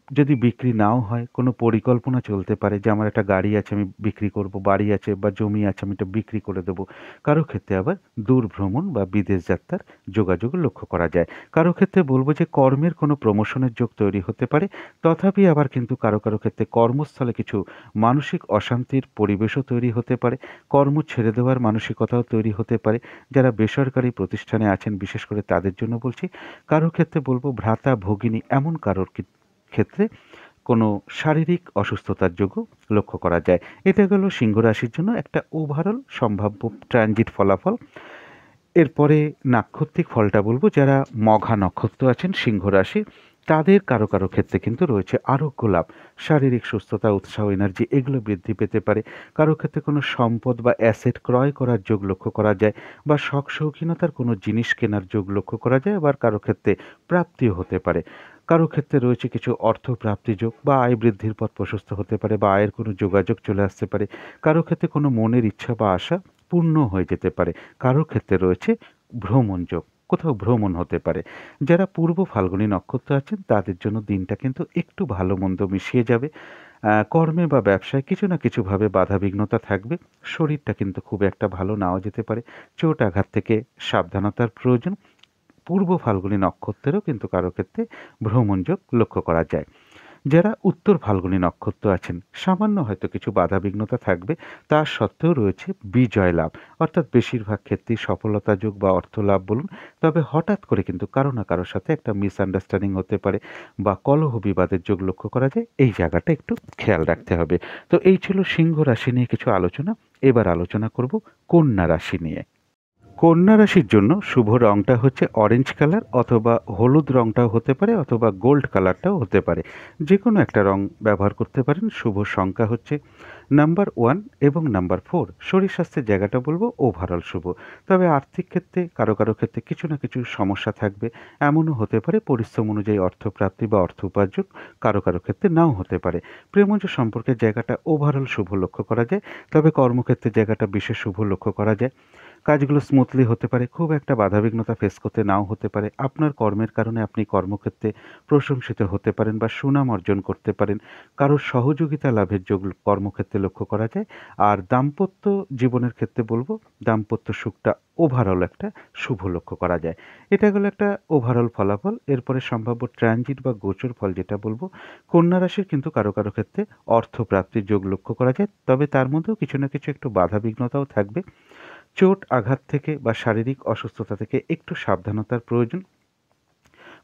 যদি বিক্রি নাও হয়, কোনো পরিকল্পনা চলতে পারে যে আমার একটা গাড়ি আছে আমি বিক্রি করব, বাড়ি আছে বা জমি আছে আমি এটা বিক্রি করে দেবো। কারো ক্ষেত্রে আবার দূর ভ্রমণ বা বিদেশ যাত্রার যোগাযোগ লক্ষ্য করা যায়। কারো ক্ষেত্রে বলব যে কর্মের কোনো প্রমোশনের যোগ তৈরি হতে পারে। তথাপি আবার কিন্তু কারো ক্ষেত্রে কর্মস্থলে কিছু মানসিক অশান্তির পরিবেশও তৈরি হতে পারে। কর্ম ছেড়ে দেওয়ার মানসিকতাও তৈরি হতে পারে। যারা বেসরকারি প্রতিষ্ঠানে আছেন বিশেষ করে তাদের জন্য বলছি। কারো ক্ষেত্রে বলব ভ্রাতা, ভগিনী এমন কারোর ক্ষেত্রে কোনো শারীরিক অসুস্থতার যোগও লক্ষ্য করা যায়। এটা গেল সিংহ রাশির জন্য একটা ওভারঅল সম্ভাব্য ট্রানজিট ফলাফল। এরপরে নাক্ষত্রিক ফলটা বলবো, যারা মঘা নক্ষত্র আছেন সিংহ রাশি, তাদের কারো ক্ষেত্রে কিন্তু রয়েছে আরোগ্য লাভ, শারীরিক সুস্থতা, উৎসাহ, এনার্জি এগুলো বৃদ্ধি পেতে পারে। কারো ক্ষেত্রে কোনো সম্পদ বা অ্যাসেট ক্রয় করার যোগ লক্ষ্য করা যায়, বা শখ শৌখিনতার কোনো জিনিস কেনার যোগ লক্ষ্য করা যায়। আবার কারো ক্ষেত্রে প্রাপ্তিও হতে পারে। কারো ক্ষেত্রে রয়েছে কিছু অর্থ প্রাপ্তি যোগ, বা আয় বৃদ্ধির পথ প্রশস্ত হতে পারে, বা আয়ের কোনো যোগাযোগ চলে আসতে পারে। কারো ক্ষেত্রে কোনো মনের ইচ্ছা বা আশা পূর্ণ হয়ে যেতে পারে। কারো ক্ষেত্রে রয়েছে ভ্রমণ যোগ, কোথাও ভ্রমণ হতে পারে। যারা পূর্ব ফাল্গুনী নক্ষত্র আছেন তাদের জন্য দিনটা কিন্তু একটু ভালো মন্দ মিশিয়ে যাবে। কর্মে বা ব্যবসায় কিছু না কিছুভাবে বাধাবিঘ্নতা থাকবে। শরীরটা কিন্তু খুব একটা ভালো নাও যেতে পারে। চোট আঘাত থেকে সাবধানতার প্রয়োজন। পূর্ব ফাল্গুনী নক্ষত্রেরও কিন্তু কারো ক্ষেত্রে ভ্রমণ যোগ লক্ষ্য করা যায়। যারা উত্তর ফাল্গুনী নক্ষত্র আছেন, সামান্য হয়তো কিছু বাধাবিঘ্নতা থাকবে, তা সত্ত্বেও রয়েছে বিজয় লাভ, অর্থাৎ বেশিরভাগ ক্ষেত্রেই সফলতা যোগ বা অর্থ লাভ বলুন। তবে হঠাৎ করে কিন্তু কারো না কারোর সাথে একটা মিসআন্ডারস্ট্যান্ডিং হতে পারে, বা কলহ বিবাদের যোগ লক্ষ্য করা যায়। এই জায়গাটা একটু খেয়াল রাখতে হবে। তো এই ছিল সিংহ রাশি নিয়ে কিছু আলোচনা। এবার আলোচনা করব কন্যা রাশি নিয়ে। কন্যা রাশির জন্য শুভ রংটা হচ্ছে অরেঞ্জ কালার, অথবা হলুদ রংটাও হতে পারে, অথবা গোল্ড কালারটাও হতে পারে। যে কোনো একটা রং ব্যবহার করতে পারেন। শুভ সংখ্যা হচ্ছে নাম্বার 1 এবং নাম্বার 4। শরীর স্বাস্থ্যের জায়গাটা বলবো ওভারঅল শুভ। তবে আর্থিক ক্ষেত্রে কারো ক্ষেত্রে কিছু না কিছু সমস্যা থাকবে। এমনও হতে পারে পরিশ্রম অনুযায়ী অর্থপ্রাপ্তি বা অর্থ উপার্জন কারো ক্ষেত্রে নাও হতে পারে। প্রেমজ সম্পর্কের জায়গাটা ওভারঅল শুভ লক্ষ্য করা যায়। তবে কর্মক্ষেত্রের জায়গাটা বিশেষ শুভ লক্ষ্য করা যায়। কাজগুলো স্মুথলি হতে পারে, খুব একটা বাধাবিঘ্নতা ফেস করতে নাও হতে পারে। আপনার কর্মের কারণে আপনি কর্মক্ষেত্রে প্রশংসিত হতে পারেন বা সুনাম অর্জন করতে পারেন। কারোর সহযোগিতা লাভের যোগ কর্মক্ষেত্রে লক্ষ্য করা যায়। আর দাম্পত্য জীবনের ক্ষেত্রে বলবো দাম্পত্য সুখটা ওভারঅল একটা শুভ লক্ষ্য করা যায়। এটা গেল একটা ওভারঅল ফলাফল। এরপরে সম্ভাব্য ট্রানজিট বা গোচর ফল যেটা বলবো, কন্যা রাশির কিন্তু কারো ক্ষেত্রে অর্থপ্রাপ্তির যোগ লক্ষ্য করা যায়। তবে তার মধ্যেও কিছু না কিছু একটু বাধাবিঘ্নতাও থাকবে। চোট আঘাত থেকে বা শারীরিক অসুস্থতা থেকে একটু সাবধানতার প্রয়োজন।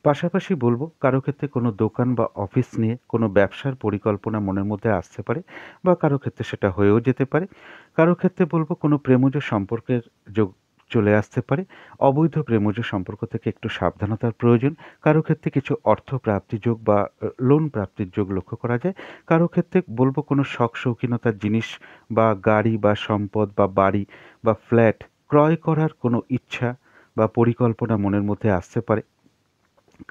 পাশাপাশি বলবো কারো ক্ষেত্রে কোনো দোকান বা অফিস নিয়ে কোনো ব্যবসার পরিকল্পনা মনের মধ্যে আসতে পারে, বা কারো ক্ষেত্রে সেটা হয়েও যেতে পারে। কারো ক্ষেত্রে বলবো কোনো প্রেমজ সম্পর্কের যোগ চলে আসতে পারে। অবৈধ প্রেমজ সম্পর্ক থেকে একটু সাবধানতার প্রয়োজন। কারো ক্ষেত্রে কিছু অর্থ প্রাপ্তি যোগ বা লোন প্রাপ্তির যোগ লক্ষ্য করা যায়। কারো ক্ষেত্রে বলবো কোনো শখ শৌখিনতার জিনিস বা গাড়ি বা সম্পদ বা বাড়ি বা ফ্ল্যাট ক্রয় করার কোনো ইচ্ছা বা পরিকল্পনা মনের মধ্যে আসতে পারে।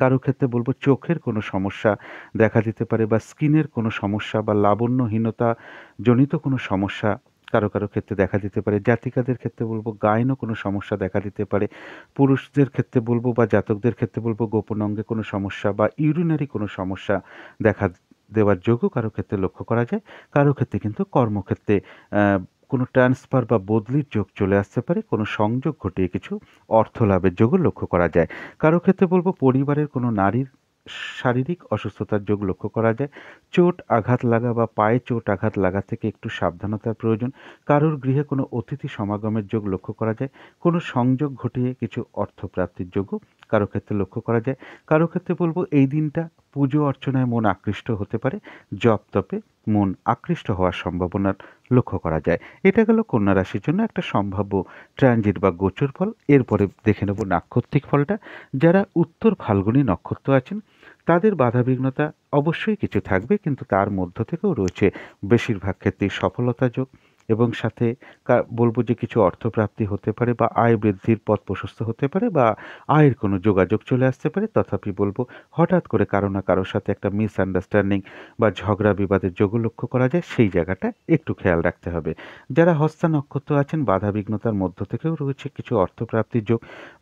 কারো ক্ষেত্রে বলবো চোখের কোনো সমস্যা দেখা দিতে পারে, বা স্কিনের কোনো সমস্যা বা লাবণ্যহীনতা জনিত কোনো সমস্যা কারো ক্ষেত্রে দেখা দিতে পারে। জাতিকাদের ক্ষেত্রে বলবো গায়নও কোনো সমস্যা দেখা দিতে পারে। পুরুষদের ক্ষেত্রে বলবো বা জাতকদের ক্ষেত্রে বলবো গোপন অঙ্গে কোনো সমস্যা বা ইউরিনারি কোনো সমস্যা দেখা দেওয়ার যোগও কারো ক্ষেত্রে লক্ষ্য করা যায়। কারো ক্ষেত্রে কিন্তু কর্মক্ষেত্রে আহ, কোনো ট্রান্সফার বা বদলির যোগ চলে আসতে পারে। কোনো সংযোগ ঘটিয়ে কিছু অর্থ লাভের যোগও লক্ষ্য করা যায়। কারো ক্ষেত্রে বলবো পরিবারের কোনো নারীর শারীরিক অসুস্থতার যোগ লক্ষ্য করা যায়। চোট আঘাত লাগা বা পায়ে চোট আঘাত লাগা থেকে একটু সাবধানতার প্রয়োজন। কারোর গৃহে কোনো অতিথি সমাগমের যোগ লক্ষ্য করা যায়। কোনো সংযোগ ঘটিয়ে কিছু অর্থপ্রাপ্তির যোগও কারো ক্ষেত্রে লক্ষ্য করা যায়। কারো ক্ষেত্রে বলবো এই দিনটা পুজো অর্চনায় মন আকৃষ্ট হতে পারে। জপ তপে মন আকৃষ্ট হওয়ার সম্ভাবনার লক্ষ্য করা যায়। এটা গেল কন্যা রাশির জন্য একটা সম্ভাব্য ট্রানজিট বা গোচর ফল। এরপরে দেখে নেব নাক্ষত্রিক ফলটা। যারা উত্তর ফাল্গুনী নক্ষত্র আছেন তাদের বাধাবিঘ্নতা অবশ্যই কিছু থাকবে, কিন্তু তার মধ্য থেকেও রয়েছে বেশিরভাগ ক্ষেত্রেই সফলতা যোগ। এবং সাথে বলবো যে কিছু অর্থপ্রাপ্তি হতে পারে বা আয় বৃদ্ধির পথ প্রশস্ত হতে পারে বা আয়ের কোনো যোগাযোগ চলে আসতে পারে। তথাপি বলবো হঠাৎ করে কারো না কারোর সাথে একটা মিসআন্ডারস্ট্যান্ডিং বা ঝগড়া বিবাদের যোগও লক্ষ্য করা যায়, সেই জায়গাটা একটু খেয়াল রাখতে হবে। যারা হস্তা নক্ষত্র আছেন বাধাবিঘ্নতার মধ্য থেকেও রয়েছে কিছু অর্থপ্রাপ্তির যোগ,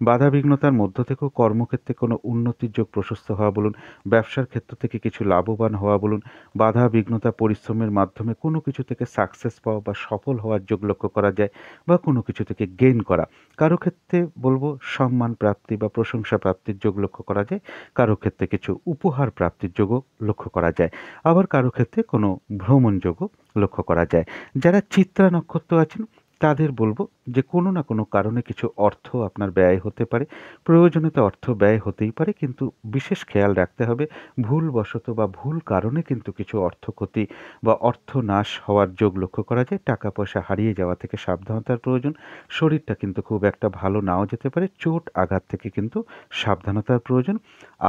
বাধাবিঘ্নতার মধ্য থেকেও কর্মক্ষেত্রে কোনো উন্নতির যোগ প্রশস্ত হওয়া বলুন, ব্যবসার ক্ষেত্র থেকে কিছু লাভবান হওয়া বলুন, বাধা বিঘ্নতা পরিশ্রমের মাধ্যমে কোনো কিছু থেকে সাকসেস পাওয়া বা সফল হওয়ার যোগ লক্ষ্য করা যায় বা কোনো কিছু থেকে গেইন করা। কারো ক্ষেত্রে বলবো সম্মান প্রাপ্তি বা প্রশংসা প্রাপ্তির যোগ লক্ষ্য করা যায়, কারো ক্ষেত্রে কিছু উপহার প্রাপ্তির যোগও লক্ষ্য করা যায়, আবার কারো ক্ষেত্রে কোনো ভ্রমণ যোগও লক্ষ্য করা যায়। যারা চিত্রা নক্ষত্র আছেন তাদের বলবো যে কোনো না কোনো কারণে কিছু অর্থ আপনার ব্যয় হতে পারে, প্রয়োজনীয়তা অর্থ ব্যয় হতেই পারে, কিন্তু বিশেষ খেয়াল রাখতে হবে ভুলবশত বা ভুল কারণে কিন্তু কিছু অর্থ ক্ষতি বা অর্থ নাশ হওয়ার যোগ লক্ষ্য করা যায়। টাকা পয়সা হারিয়ে যাওয়া থেকে সাবধানতার প্রয়োজন। শরীরটা কিন্তু খুব একটা ভালো নাও যেতে পারে, চোট আঘাত থেকে কিন্তু সাবধানতার প্রয়োজন।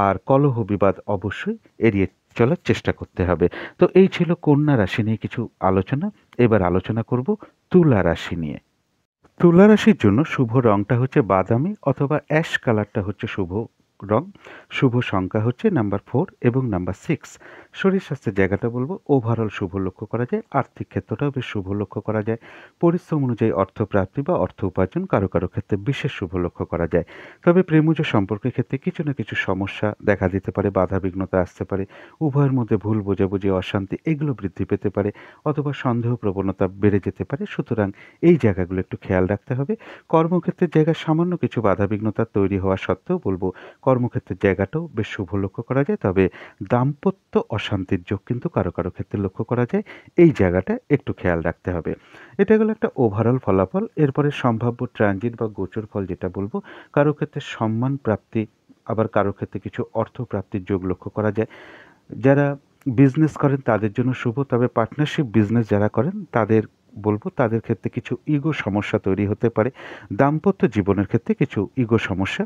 আর কলহ বিবাদ অবশ্যই এড়িয়ে চলার চেষ্টা করতে হবে। তো এই ছিল কন্যা রাশি নিয়ে কিছু আলোচনা। এবার আলোচনা করব তুলা রাশি নিয়ে। তুলা রাশির জন্য শুভ রংটা হচ্ছে বাদামি অথবা অ্যাশ কালারটা হচ্ছে শুভ রং। শুভ সংখ্যা হচ্ছে নাম্বার 4 এবং নাম্বার 6। শরীর স্বাস্থ্যের জায়গাটা বলবো ওভারঅল শুভ লক্ষ্য করা যায়, আর্থিক ক্ষেত্রটাও বেশ শুভ লক্ষ্য করা যায়, পরিশ্রম অনুযায়ী অর্থ প্রাপ্তি বা অর্থ উপার্জন কারো কারো ক্ষেত্রে বিশেষ শুভ লক্ষ্য করা যায়। তবে প্রেমজ সম্পর্কের ক্ষেত্রে কিছু না কিছু সমস্যা দেখা দিতে পারে, বাধা বিঘ্নতা আসতে পারে, উভয়ের মধ্যে ভুল বোঝাবুঝি অশান্তি এগুলো বৃদ্ধি পেতে পারে অথবা সন্দেহ প্রবণতা বেড়ে যেতে পারে। সুতরাং এই জায়গাগুলো একটু খেয়াল রাখতে হবে। কর্মক্ষেত্রের জায়গায় সামান্য কিছু বাধাবিঘ্নতা তৈরি হওয়া সত্ত্বেও বলবো কর্মক্ষেত্রের জায়গাটাও বেশ শুভ লক্ষ্য করা যায়। তবে দাম্পত্য অশান্তির যোগ কিন্তু কারো কারো ক্ষেত্রে লক্ষ্য করা যায়, এই জায়গাটা একটু খেয়াল রাখতে হবে। এটা গেলো একটা ওভারঅল ফলাফল। এরপরে সম্ভাব্য ট্রানজিট বা গোচর ফল যেটা বলবো, কারো ক্ষেত্রে সম্মান প্রাপ্তি, আবার কারো ক্ষেত্রে কিছু অর্থ প্রাপ্তির যোগ লক্ষ্য করা যায়। যারা বিজনেস করেন তাদের জন্য শুভ, তবে পার্টনারশিপ বিজনেস যারা করেন তাদের বলবো তাদের ক্ষেত্রে কিছু ইগো সমস্যা তৈরি হতে পারে। দাম্পত্য জীবনের ক্ষেত্রে কিছু ইগো সমস্যা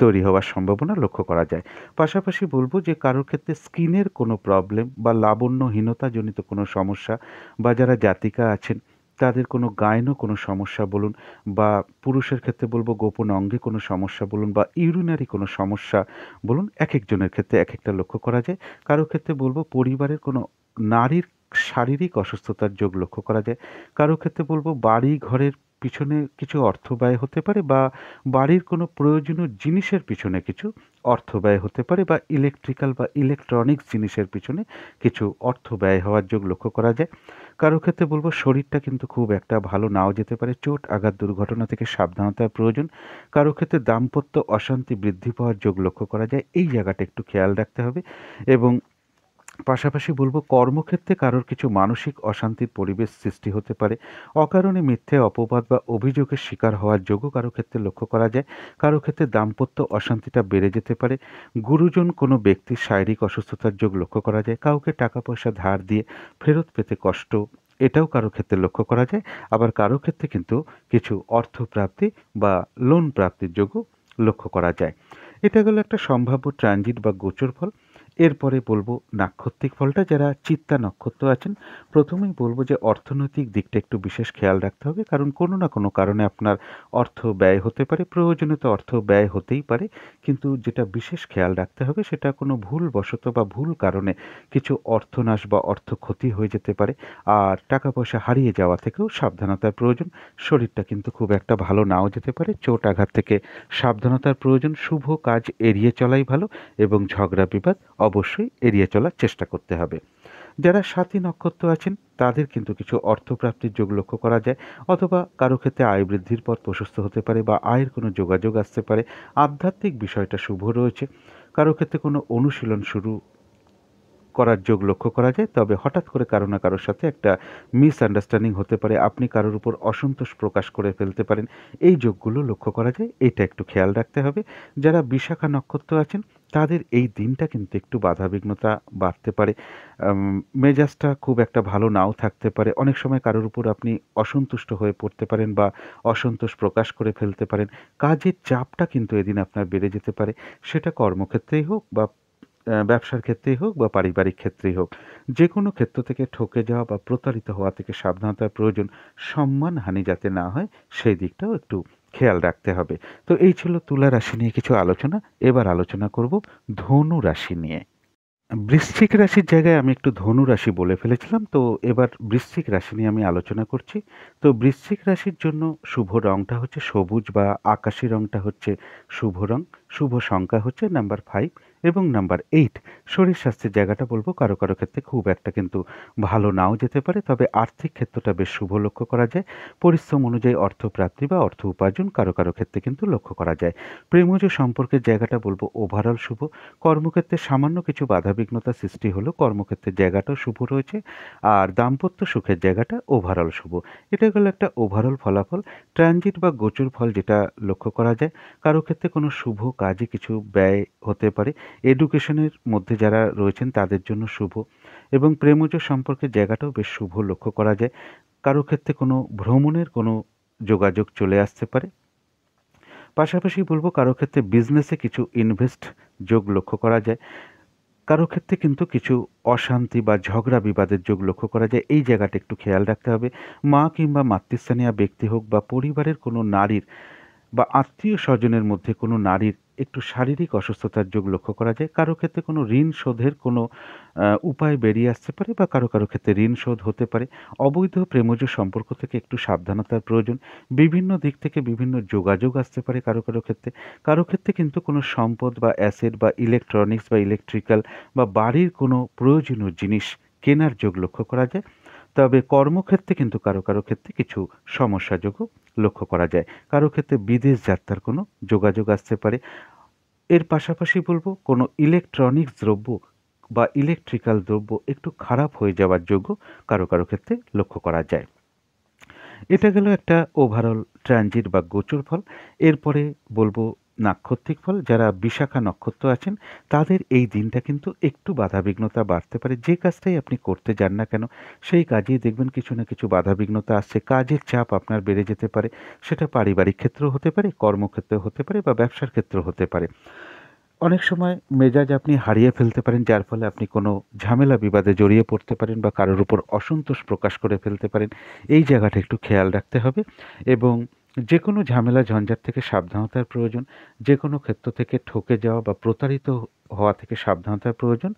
তৈরি হওয়ার সম্ভাবনা লক্ষ্য করা যায়। পাশাপাশি বলবো যে কারোর ক্ষেত্রে স্কিনের কোনো প্রবলেম বা লাবণ্যহীনতাজনিত কোনো সমস্যা, বা যারা জাতিকা আছেন তাদের কোনো গায়নও কোনো সমস্যা বলুন, বা পুরুষের ক্ষেত্রে বলবো গোপন অঙ্গে কোনো সমস্যা বলুন, বা ইউরিনারি কোনো সমস্যা বলুন, এক একজনের ক্ষেত্রে এক একটা লক্ষ্য করা যায়। কারো ক্ষেত্রে বলবো পরিবারের কোনো নারীর শারীরিক অসুস্থতার যোগ লক্ষ্য করা যায়। কারো ক্ষেত্রে বলবো বাড়ি ঘরের পিছনে কিছু অর্থ ব্যয় হতে পারে, বা বাড়ির কোনো প্রয়োজনীয় জিনিসের পিছনে কিছু অর্থ ব্যয় হতে পারে, বা ইলেকট্রিক্যাল বা ইলেকট্রনিক্স জিনিসের পিছনে কিছু অর্থ ব্যয় হওয়ার যোগ লক্ষ্য করা যায়। কারো ক্ষেত্রে বলবো শরীরটা কিন্তু খুব একটা ভালো নাও যেতে পারে, চোট আঘাত দুর্ঘটনা থেকে সাবধানতার প্রয়োজন। কারো ক্ষেত্রে দাম্পত্য অশান্তি বৃদ্ধি পাওয়ার যোগ লক্ষ্য করা যায়, এই জায়গাটা একটু খেয়াল রাখতে হবে। এবং পাশাপাশি বলবো কর্মক্ষেত্রে কারোর কিছু মানসিক অশান্তির পরিবেশ সৃষ্টি হতে পারে, অকারণে মিথ্যে অপবাদ বা অভিযোগের শিকার হওয়ার যোগও কারো ক্ষেত্রে লক্ষ্য করা যায়। কারো ক্ষেত্রে দাম্পত্য অশান্তিটা বেড়ে যেতে পারে, গুরুজন কোনো ব্যক্তির শারীরিক অসুস্থতার যোগ লক্ষ্য করা যায়, কাউকে টাকা পয়সা ধার দিয়ে ফেরত পেতে কষ্ট এটাও কারো ক্ষেত্রে লক্ষ্য করা যায়। আবার কারো ক্ষেত্রে কিন্তু কিছু অর্থপ্রাপ্তি বা লোন প্রাপ্তির যোগও লক্ষ্য করা যায়। এটা গেল একটা সম্ভাব্য ট্রানজিট বা গোচর ফল। এরপরে বলবো নাক্ষত্রিক ফলটা। যারা চিত্তা নক্ষত্র আছেন প্রথমেই বলবো যে অর্থনৈতিক দিকটা একটু বিশেষ খেয়াল রাখতে হবে, কারণ কোনো না কোনো কারণে আপনার অর্থ ব্যয় হতে পারে, প্রয়োজনীয়তা অর্থ ব্যয় হতেই পারে, কিন্তু যেটা বিশেষ খেয়াল রাখতে হবে সেটা কোনো ভুলবশত বা ভুল কারণে কিছু অর্থনাশ বা অর্থ ক্ষতি হয়ে যেতে পারে। আর টাকা পয়সা হারিয়ে যাওয়া থেকেও সাবধানতার প্রয়োজন। শরীরটা কিন্তু খুব একটা ভালো নাও যেতে পারে, চোট আঘাত থেকে সাবধানতার প্রয়োজন। শুভ কাজ এড়িয়ে চলাই ভালো এবং ঝগড়া বিবাদ অবশ্যই এড়িয়ে চলার চেষ্টা করতে হবে। যারা সাথী নক্ষত্র আছেন তাদের কিন্তু কিছু অর্থপ্রাপ্তির যোগ লক্ষ্য করা যায়, অথবা কারো ক্ষেত্রে আয় বৃদ্ধির পথ প্রশস্ত হতে পারে বা আয়ের কোনো যোগাযোগ আসতে পারে। আধ্যাত্মিক বিষয়টা শুভ রয়েছে। কারো ক্ষেত্রে কোনো অনুশীলন শুরু করার যোগ লক্ষ্য করা যায়, তবে হঠাৎ করে কারো না কারোর সাথে একটা মিসআন্ডারস্ট্যান্ডিং হতে পারে, আপনি কারোর উপর অসন্তোষ প্রকাশ করে ফেলতে পারেন, এই যোগগুলো লক্ষ্য করা যায়, এটা একটু খেয়াল রাখতে হবে। যারা বিশাখা নক্ষত্র আছেন তাদের এই দিনটা কিন্তু একটু বাধাবিঘ্নতা বাড়তে পারে, মেজাজটা খুব একটা ভালো নাও থাকতে পারে, অনেক সময় কারোর উপর আপনি অসন্তুষ্ট হয়ে পড়তে পারেন বা অসন্তোষ প্রকাশ করে ফেলতে পারেন। কাজের চাপটা কিন্তু এদিন আপনার বেড়ে যেতে পারে, সেটা কর্মক্ষেত্রেই হোক বা ব্যবসার ক্ষেত্রেই হোক বা পারিবারিক ক্ষেত্রেই হোক, যে কোনো ক্ষেত্র থেকে ঠকে যাওয়া বা প্রতারিত হওয়া থেকে সাবধানতার প্রয়োজন। সম্মানহানি যাতে না হয় সেই দিকটাও একটু খেয়াল রাখতে হবে। তো এই ছিল তুলা রাশি নিয়ে কিছু আলোচনা। এবার আলোচনা করব ধনু রাশি নিয়ে। বৃশ্চিক রাশির জায়গায় আমি একটু ধনু রাশি বলে ফেলেছিলাম। তো এবার বৃশ্চিক রাশি নিয়ে আমি আলোচনা করছি। তো বৃশ্চিক রাশির জন্য শুভ রংটা হচ্ছে সবুজ বা আকাশি রংটা হচ্ছে শুভ রং। শুভ সংখ্যা হচ্ছে নাম্বার 5 এবং নাম্বার 8। শরীর স্বাস্থ্যের জায়গাটা বলব কারো কারো ক্ষেত্রে খুব একটা কিন্তু ভালো নাও যেতে পারে, তবে আর্থিক ক্ষেত্রটা বেশ শুভ লক্ষ্য করা যায়। পরিশ্রম অনুযায়ী অর্থপ্রাপ্তি বা অর্থ উপার্জন কারো কারো ক্ষেত্রে কিন্তু লক্ষ্য করা যায়। প্রেমজ সম্পর্কের জায়গাটা বলব ওভারঅল শুভ। কর্মক্ষেত্রে সামান্য কিছু বাধাবিঘ্নতা সৃষ্টি হলেও কর্মক্ষেত্রের জায়গাটাও শুভ রয়েছে। আর দাম্পত্য সুখের জায়গাটা ওভারঅল শুভ। এটা গেল একটা ওভারঅল ফলাফল। ট্রানজিট বা গোচর ফল যেটা লক্ষ্য করা যায়, কারো ক্ষেত্রে কোনো শুভ কাজে কিছু ব্যয় হতে পারে। এডুকেশনের মধ্যে যারা রয়েছেন তাদের জন্য শুভ, এবং প্রেমজ সম্পর্কের জায়গাটাও বেশ শুভ লক্ষ্য করা যায়। কারো ক্ষেত্রে কোনো ভ্রমণের কোনো যোগাযোগ চলে আসতে পারে। পাশাপাশি বলব কারো ক্ষেত্রে বিজনেসে কিছু ইনভেস্ট যোগ লক্ষ্য করা যায়। কারো ক্ষেত্রে কিন্তু কিছু অশান্তি বা ঝগড়া বিবাদের যোগ লক্ষ্য করা যায়। এই জায়গাটা একটু খেয়াল রাখতে হবে। মা কিংবা মাতৃস্থানীয় ব্যক্তি হোক বা পরিবারের কোনো নারীর বা আত্মীয় স্বজনের মধ্যে কোনো নারীর একটু শারীরিক অসুস্থতার যোগ লক্ষ্য করা যায়। কারো ক্ষেত্রে কোনো ঋণ শোধের কোনো উপায় বেরিয়ে আসতে পারে, বা কারো কারো ক্ষেত্রে ঋণ শোধ হতে পারে। অবৈধ প্রেমজ সম্পর্ক থেকে একটু সাবধানতার প্রয়োজন। বিভিন্ন দিক থেকে বিভিন্ন যোগাযোগ আসতে পারে কারো কারো ক্ষেত্রে। কারো ক্ষেত্রে কিন্তু কোনো সম্পদ বা অ্যাসেট বা ইলেকট্রনিক্স বা ইলেকট্রিক্যাল বা বাড়ির কোনো প্রয়োজনীয় জিনিস কেনার যোগ লক্ষ্য করা যায়। তবে কর্মক্ষেত্রে কিন্তু কারো কারো ক্ষেত্রে কিছু সমস্যাযোগও লক্ষ্য করা যায়। কারো ক্ষেত্রে বিদেশ যাত্রার কোনো যোগাযোগ আসতে পারে। এর পাশাপাশি বলব কোনো ইলেকট্রনিক্স দ্রব্য বা ইলেকট্রিক্যাল দ্রব্য একটু খারাপ হয়ে যাওয়ার যোগও কারো কারো ক্ষেত্রে লক্ষ্য করা যায়। এটা গেল একটা ওভারঅল ট্রানজিট বা গোচর ফল। এরপরে বলবো নাক্ষত্রিক ফল। যারা বিশাখা নক্ষত্র আছেন তাদের এই দিনটা কিন্তু একটু বাধাবিঘ্নতা বাড়তে পারে। যে কাজটাই আপনি করতে যান না কেন সেই কাজেই দেখবেন কিছু না কিছু বাধাবিঘ্নতা আসছে। কাজের চাপ আপনার বেড়ে যেতে পারে। সেটা পারিবারিক ক্ষেত্রেও হতে পারে, কর্মক্ষেত্রেও হতে পারে বা ব্যবসার ক্ষেত্রেও হতে পারে। অনেক সময় মেজাজ আপনি হারিয়ে ফেলতে পারেন, যার ফলে আপনি কোনো ঝামেলা বিবাদে জড়িয়ে পড়তে পারেন বা কারোর উপর অসন্তোষ প্রকাশ করে ফেলতে পারেন। এই জায়গাটা একটু খেয়াল রাখতে হবে, এবং যে কোনো ঝামেলা ঝঞ্ঝাট থেকে সাবধানতার প্রয়োজন। যে কোনো ক্ষেত্র থেকে ঠকে যাওয়া বা প্রতারিত হওয়া থেকে সাবধানতার প্রয়োজন।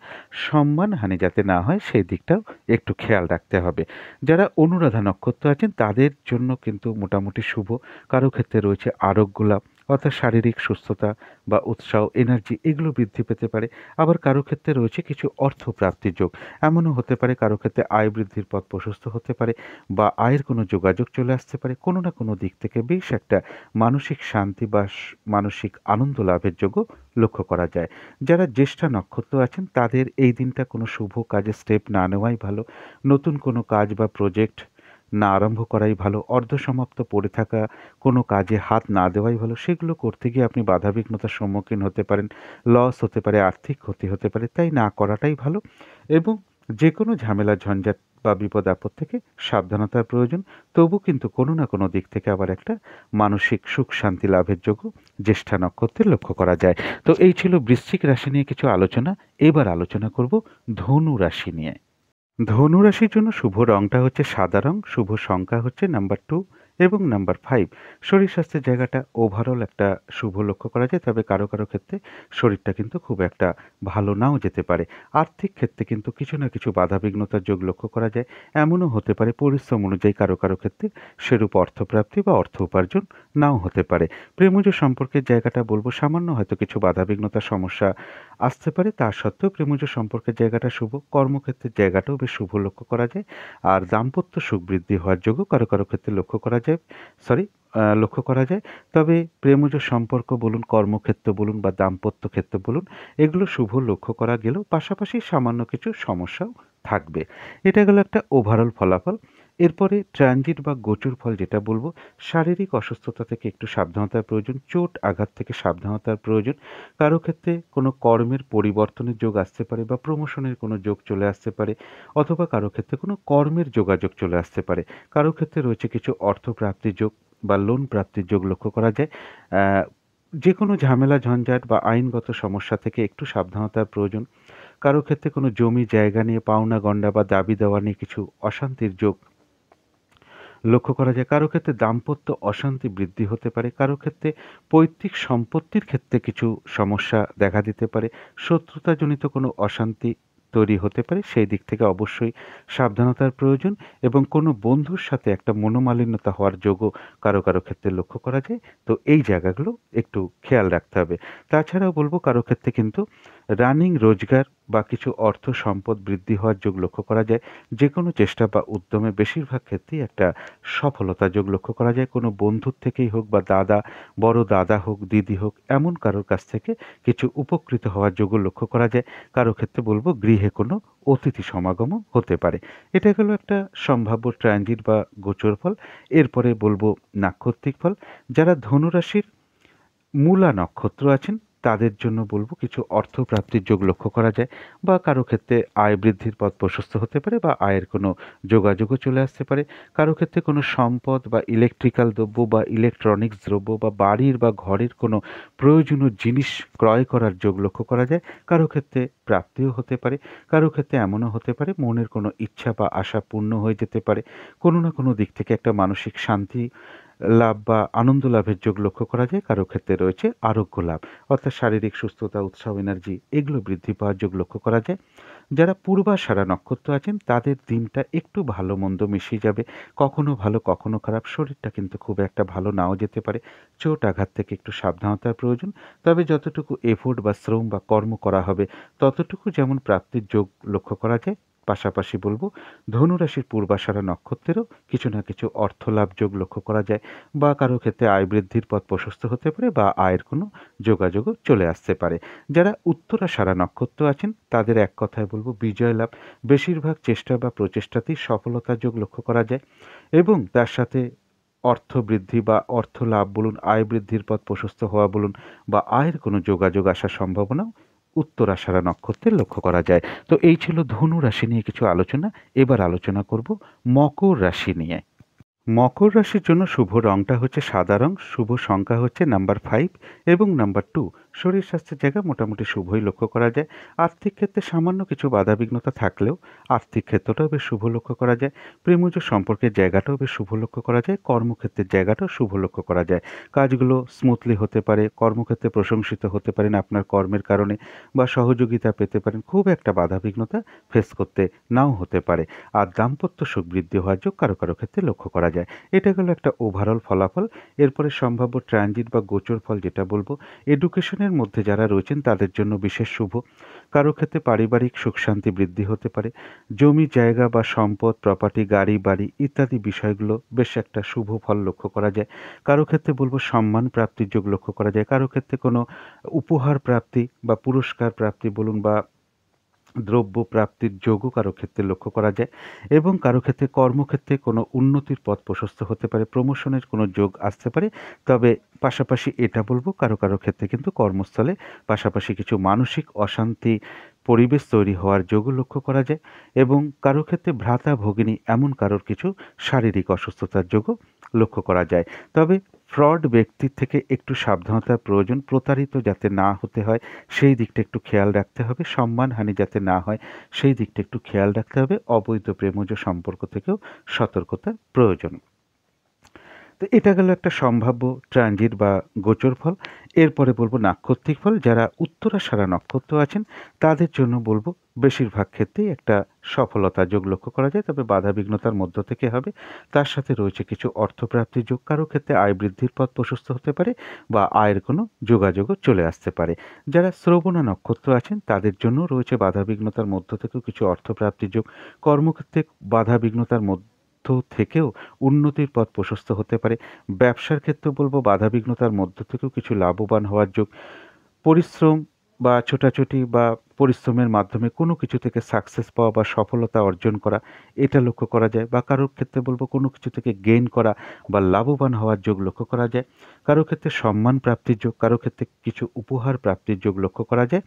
সম্মানহানি যাতে না হয় সেই দিকটাও একটু খেয়াল রাখতে হবে। যারা অনুরাধা নক্ষত্র আছেন তাদের জন্য কিন্তু মোটামুটি শুভ। কারো ক্ষেত্রে রয়েছে আরোগ্য লাভ, অর্থাৎ শারীরিক সুস্থতা বা উৎসাহ, এনার্জি এগুলো বৃদ্ধি পেতে পারে। আবার কারো ক্ষেত্রে রয়েছে কিছু অর্থপ্রাপ্তির যোগ। এমনও হতে পারে কারো ক্ষেত্রে আয় বৃদ্ধির পথ প্রশস্ত হতে পারে, বা আয়ের কোনো যোগাযোগ চলে আসতে পারে। কোনো না কোনো দিক থেকে বেশ একটা মানসিক শান্তি বা মানসিক আনন্দ লাভের যোগও লক্ষ্য করা যায়। যারা জ্যেষ্ঠা নক্ষত্র আছেন তাদের এই দিনটা কোনো শুভ কাজে স্টেপ না নেওয়াই ভালো। নতুন কোনো কাজ বা প্রজেক্ট না আরম্ভ করাই ভালো। অর্ধসমাপ্ত পড়ে থাকা কোনো কাজে হাত না দেওয়াই ভালো। সেগুলো করতে গিয়ে আপনি বাধাবিঘ্নতার সম্মুখীন হতে পারেন। লস হতে পারে, আর্থিক ক্ষতি হতে পারে। তাই না করাটাই ভালো, এবং যেকোনো ঝামেলা ঝঞ্ঝাট বা বিপদ আপদ থেকে সাবধানতার প্রয়োজন। তবু কিন্তু কোনো না কোনো দিক থেকে আবার একটা মানসিক সুখ শান্তি লাভের যোগও জ্যেষ্ঠা নক্ষত্রে লক্ষ্য করা যায়। তো এই ছিল বৃশ্চিক রাশি নিয়ে কিছু আলোচনা। এবার আলোচনা করব ধনু রাশি নিয়ে। ধনু রাশির জন্য শুভ রংটা হচ্ছে সাদা রং। শুভ সংখ্যা হচ্ছে নাম্বার 2 এবং নাম্বার 5। শরীর স্বাস্থ্যের জায়গাটা ওভারঅল একটা শুভ লক্ষ্য করা যায়, তবে কারো কারো ক্ষেত্রে শরীরটা কিন্তু খুব একটা ভালো নাও যেতে পারে। আর্থিক ক্ষেত্রে কিন্তু কিছু না কিছু বাধাবিঘ্নতার যোগ লক্ষ্য করা যায়। এমনও হতে পারে পরিশ্রম অনুযায়ী কারো কারো ক্ষেত্রে সেরূপ অর্থপ্রাপ্তি বা অর্থ উপার্জন নাও হতে পারে। প্রেমজ সম্পর্কের জায়গাটা বলবো সামান্য হয়তো কিছু বাধাবিঘ্নতার সমস্যা আসতে পারে, তা সত্ত্বেও প্রেমজ সম্পর্কের জায়গাটা শুভ। কর্মক্ষেত্রের জায়গাটাও বেশ শুভ লক্ষ্য করা যায়। আর দাম্পত্য সুখ বৃদ্ধি হওয়ার যোগও কারো কারো ক্ষেত্রে লক্ষ্য করা যায়। তবে প্রেমজ সম্পর্ক বলুন, কর্মক্ষেত্র বলুন বা দাম্পত্য ক্ষেত্র বলুন, এগুলো শুভ লক্ষ্য করা গেলেও পাশাপাশি সামান্য কিছু সমস্যাও থাকবে। এটা গেল একটা ওভারঅল ফলাফল। এরপরে ট্রানজিট বা গোচর ফল যেটা বলবো, শারীরিক অসুস্থতা থেকে একটু সাবধানতার প্রয়োজন। চোট আঘাত থেকে সাবধানতার প্রয়োজন। কারো ক্ষেত্রে কোনো কর্মের পরিবর্তনের যোগ আসতে পারে বা প্রমোশনের কোনো যোগ চলে আসতে পারে, অথবা কারো ক্ষেত্রে কোনো কর্মের যোগাযোগ চলে আসতে পারে। কারো ক্ষেত্রে রয়েছে কিছু অর্থপ্রাপ্তির যোগ বা লোন প্রাপ্তির যোগ লক্ষ্য করা যায়। যে কোনো ঝামেলা ঝঞ্ঝাট বা আইনগত সমস্যা থেকে একটু সাবধানতার প্রয়োজন। কারো ক্ষেত্রে কোনো জমি জায়গা নিয়ে পাওনা গণ্ডা বা দাবি দেওয়া নিয়ে কিছু অশান্তির যোগ লক্ষ্য করা যায়। কারো ক্ষেত্রে দাম্পত্য অশান্তি বৃদ্ধি হতে পারে, কারো ক্ষেত্রে পৈতৃক সম্পত্তির ক্ষেত্রে কিছু সমস্যা দেখা দিতে পারে, শত্রুতাজনিত কোনো অশান্তি তৈরি হতে পারে, সেই দিক থেকে অবশ্যই সাবধানতার প্রয়োজন। এবং কোনো বন্ধুর সাথে একটা মনোমালিন্যতা হওয়ার যোগও কারো কারো ক্ষেত্রে লক্ষ্য করা যায়। তো এই জায়গাগুলো একটু খেয়াল রাখতে হবে। তাছাড়াও বলবো কারো ক্ষেত্রে কিন্তু রানিং রোজগার বা কিছু অর্থ সম্পদ বৃদ্ধি হওয়ার যোগ লক্ষ্য করা যায়। যে কোনো চেষ্টা বা উদ্যমে বেশিরভাগ ক্ষেত্রেই একটা সফলতা যোগ লক্ষ্য করা যায়। কোনো বন্ধুর থেকেই হোক বা বড় দাদা হোক, দিদি হোক, এমন কারোর কাছ থেকে কিছু উপকৃত হওয়ার যোগও লক্ষ্য করা যায়। কারো ক্ষেত্রে বলব গৃহে কোনো অতিথি সমাগমও হতে পারে। এটা গেল একটা সম্ভাব্য ট্রানজিট বা গোচর ফল। এরপরে বলবো নাক্ষত্রিক ফল। যারা ধনুরাশির মূলা নক্ষত্র আছেন তাদের জন্য বলব কিছু অর্থ প্রাপ্তির যোগ লক্ষ্য করা যায়, বা কারো ক্ষেত্রে আয় বৃদ্ধির পথ প্রশস্ত হতে পারে বা আয়ের কোনো যোগাযোগও চলে আসতে পারে। কারো ক্ষেত্রে কোনো সম্পদ বা ইলেকট্রিক্যাল দ্রব্য বা ইলেকট্রনিক্স দ্রব্য বা বাড়ির বা ঘরের কোনো প্রয়োজনীয় জিনিস ক্রয় করার যোগ লক্ষ্য করা যায়। কারো ক্ষেত্রে প্রাপ্তিও হতে পারে, কারো ক্ষেত্রে এমনও হতে পারে মনের কোনো ইচ্ছা বা আশা পূর্ণ হয়ে যেতে পারে। কোনো না কোনো দিক থেকে একটা মানসিক শান্তি লাভ বা আনন্দ লাভের যোগ লক্ষ্য করা যায়। কারো ক্ষেত্রে রয়েছে আরোগ্য লাভ, অর্থাৎ শারীরিক সুস্থতা, উৎসাহ, এনার্জি এগুলো বৃদ্ধি পাওয়ার যোগ লক্ষ্য করা যায়। যারা পূর্বাষাঢ়া নক্ষত্র আছেন তাদের দিনটা একটু ভালো মন্দ মিশিয়ে যাবে, কখনো ভালো কখনো খারাপ। শরীরটা কিন্তু খুব একটা ভালো নাও যেতে পারে, চোট আঘাত থেকে একটু সাবধানতার প্রয়োজন। তবে যতটুকু এফোর্ট বা শ্রম বা কর্ম করা হবে ততটুকু যেমন প্রাপ্তির যোগ লক্ষ্য করা যায়। পাশাপাশি বলবো ধনুরাশির পূর্বাষাঢ়া নক্ষত্রেরও কিছু না কিছু অর্থ লাভ যোগ লক্ষ্য করা যায়, বা কারো ক্ষেত্রে আয় বৃদ্ধির পথ প্রশস্ত হতে পারে বা আয়ের কোনো যোগাযোগও চলে আসতে পারে। যারা উত্তরাষাঢ়া নক্ষত্র আছেন তাদের এক কথায় বলবো বিজয় লাভ। বেশিরভাগ চেষ্টা বা প্রচেষ্টাতেই সফলতার যোগ লক্ষ্য করা যায়, এবং তার সাথে অর্থ বৃদ্ধি বা অর্থ লাভ বলুন, আয় বৃদ্ধির পথ প্রশস্ত হওয়া বলুন, বা আয়ের কোনো যোগাযোগ আসার সম্ভাবনাও উত্তরাষাঢ়া নক্ষত্রের লক্ষ্য করা যায়। তো এই ছিল ধনু রাশি নিয়ে কিছু আলোচনা। এবার আলোচনা করব মকর রাশি নিয়ে। মকর রাশির জন্য শুভ রংটা হচ্ছে সাদা রং, শুভ সংখ্যা হচ্ছে নাম্বার 5 এবং নাম্বার 2। শরীর স্বাস্থ্যের জায়গা মোটামুটি শুভই লক্ষ্য করা যায়। আর্থিক ক্ষেত্রে সামান্য কিছু বাধাবিঘ্নতা থাকলেও আর্থিক ক্ষেত্রটাও বেশ শুভ লক্ষ্য করা যায়। প্রেমজ সম্পর্কের জায়গাটাও বেশ শুভ লক্ষ্য করা যায়, কর্মক্ষেত্রের জায়গাটাও শুভ লক্ষ্য করা যায়। কাজগুলো স্মুথলি হতে পারে, কর্মক্ষেত্রে প্রশংসিত হতে পারেন আপনার কর্মের কারণে, বা সহযোগিতা পেতে পারেন। খুব একটা বাধাবিঘ্নতা ফেস করতে নাও হতে পারে। আর দাম্পত্য সুখ বৃদ্ধি হওয়ার যোগ কারো কারো ক্ষেত্রে লক্ষ্য করা যায়। এটা গেল একটা ওভারঅল ফলাফল। এরপরে সম্ভাব্য ট্রানজিট বা গোচর ফল যেটা বলবো, এডুকেশনের মধ্যে যারা রয়েছেন তাদের জন্য বিশেষ শুভ। কারো ক্ষেত্রে পারিবারিক সুখ শান্তি বৃদ্ধি হতে পারে। জমি জায়গা বা সম্পদ, প্রপার্টি, গাড়ি বাড়ি ইত্যাদি বিষয়গুলো বেশ একটা শুভ ফল লক্ষ্য করা যায়। কারো ক্ষেত্রে বলবো সম্মান প্রাপ্তির যোগ লক্ষ্য করা যায়, কারো ক্ষেত্রে কোনো উপহার প্রাপ্তি বা পুরস্কার প্রাপ্তি বলুন, বা দ্রব্য প্রাপ্তির যোগও কারো ক্ষেত্রে লক্ষ্য করা যায়। এবং কারো ক্ষেত্রে কর্মক্ষেত্রে কোনো উন্নতির পথ প্রশস্ত হতে পারে, প্রমোশনের কোনো যোগ আসতে পারে। তবে পাশাপাশি এটা বলবো কারো কারো ক্ষেত্রে কিন্তু কর্মস্থলে পাশাপাশি কিছু মানসিক অশান্তি পরিবেশ তৈরি হওয়ার যোগও লক্ষ্য করা যায়। এবং কারো ক্ষেত্রে ভ্রাতা ভগিনী এমন কারোর কিছু শারীরিক অসুস্থতার যোগও লক্ষ্য করা যায়। তবে ফ্রড ব্যক্তির থেকে একটু সাবধানতার প্রয়োজন, প্রতারিত যাতে না হতে হয় সেই দিকটা একটু খেয়াল রাখতে হবে। সম্মানহানি যাতে না হয় সেই দিকটা একটু খেয়াল রাখতে হবে। অবৈধ প্রেমজ সম্পর্ক থেকেও সতর্কতার প্রয়োজন। তো এটা গেল একটা সম্ভাব্য ট্রানজিট বা গোচর ফল। এরপরে বলবো নাক্ষত্রিক ফল। যারা উত্তরাষাঢ়া নক্ষত্র আছেন তাদের জন্য বলবো বেশিরভাগ ক্ষেত্রেই একটা সফলতা যোগ লক্ষ্য করা যায়, তবে বাধা বিঘ্নতার মধ্য থেকে হবে। তার সাথে রয়েছে কিছু অর্থপ্রাপ্তির যোগ, কারো ক্ষেত্রে আয় বৃদ্ধির পথ প্রশস্ত হতে পারে বা আয়ের কোনো যোগাযোগও চলে আসতে পারে। যারা শ্রবণা নক্ষত্র আছেন তাদের জন্য রয়েছে বাধা বিঘ্নতার মধ্য থেকেও কিছু অর্থপ্রাপ্তির যোগ, কর্মক্ষেত্রে বাধা বিঘ্নতার মধ্য থেকেও উন্নতির পথ প্রশস্ত হতে পারে। ব্যবসার ক্ষেত্রে বলবো বাধাবিঘ্নতার মধ্য থেকেও কিছু লাভবান হওয়ার যোগ। পরিশ্রম বা ছোটাছুটি বা পরিশ্রমের মাধ্যমে কোনো কিছু থেকে সাকসেস পাওয়া বা সফলতা অর্জন করা, এটা লক্ষ্য করা যায়। বা কারোর ক্ষেত্রে বলবো কোনো কিছু থেকে গেইন করা বা লাভবান হওয়ার যোগ লক্ষ্য করা যায়। কারো ক্ষেত্রে সম্মান প্রাপ্তির যোগ, কারো ক্ষেত্রে কিছু উপহার প্রাপ্তির যোগ লক্ষ্য করা যায়।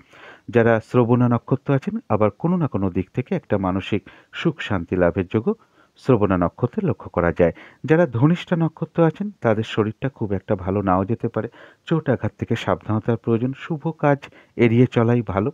যারা শ্রবণা নক্ষত্র আছেন আবার কোনো না কোনো দিক থেকে একটা মানসিক সুখ শান্তি লাভের যোগও শ্রবণা নক্ষত্রে লক্ষ্য করা যায়। যারা ধনিষ্ঠা নক্ষত্র আছেন তাদের শরীরটা খুব একটা ভালো নাও যেতে পারে। চোট আঘাত থেকে সাবধানতার প্রয়োজন। শুভ কাজ এড়িয়ে চলাই ভালো।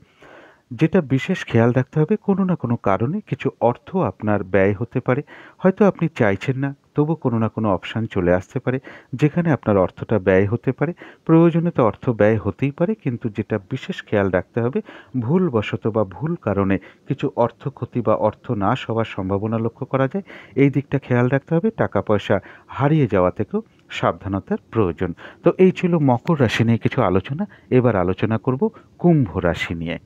যেটা বিশেষ খেয়াল রাখতে হবে, কোনো না কোনো কারণে কিছু অর্থ আপনার ব্যয় হতে পারে। হয়তো আপনি চাইছেন না, তবু কোনো না কোনো অপশান চলে আসতে পারে যেখানে আপনার অর্থটা ব্যয় হতে পারে। প্রয়োজনে তো অর্থ ব্যয় হতেই পারে, কিন্তু যেটা বিশেষ খেয়াল রাখতে হবে, ভুলবশত বা ভুল কারণে কিছু অর্থ ক্ষতি বা অর্থ নাশ হওয়ার সম্ভাবনা লক্ষ্য করা যায়। এই দিকটা খেয়াল রাখতে হবে। টাকা পয়সা হারিয়ে যাওয়া থেকেও সাবধানতার প্রয়োজন। তো এই ছিল মকর রাশি নিয়ে কিছু আলোচনা। এবার আলোচনা করব কুম্ভ রাশি নিয়ে।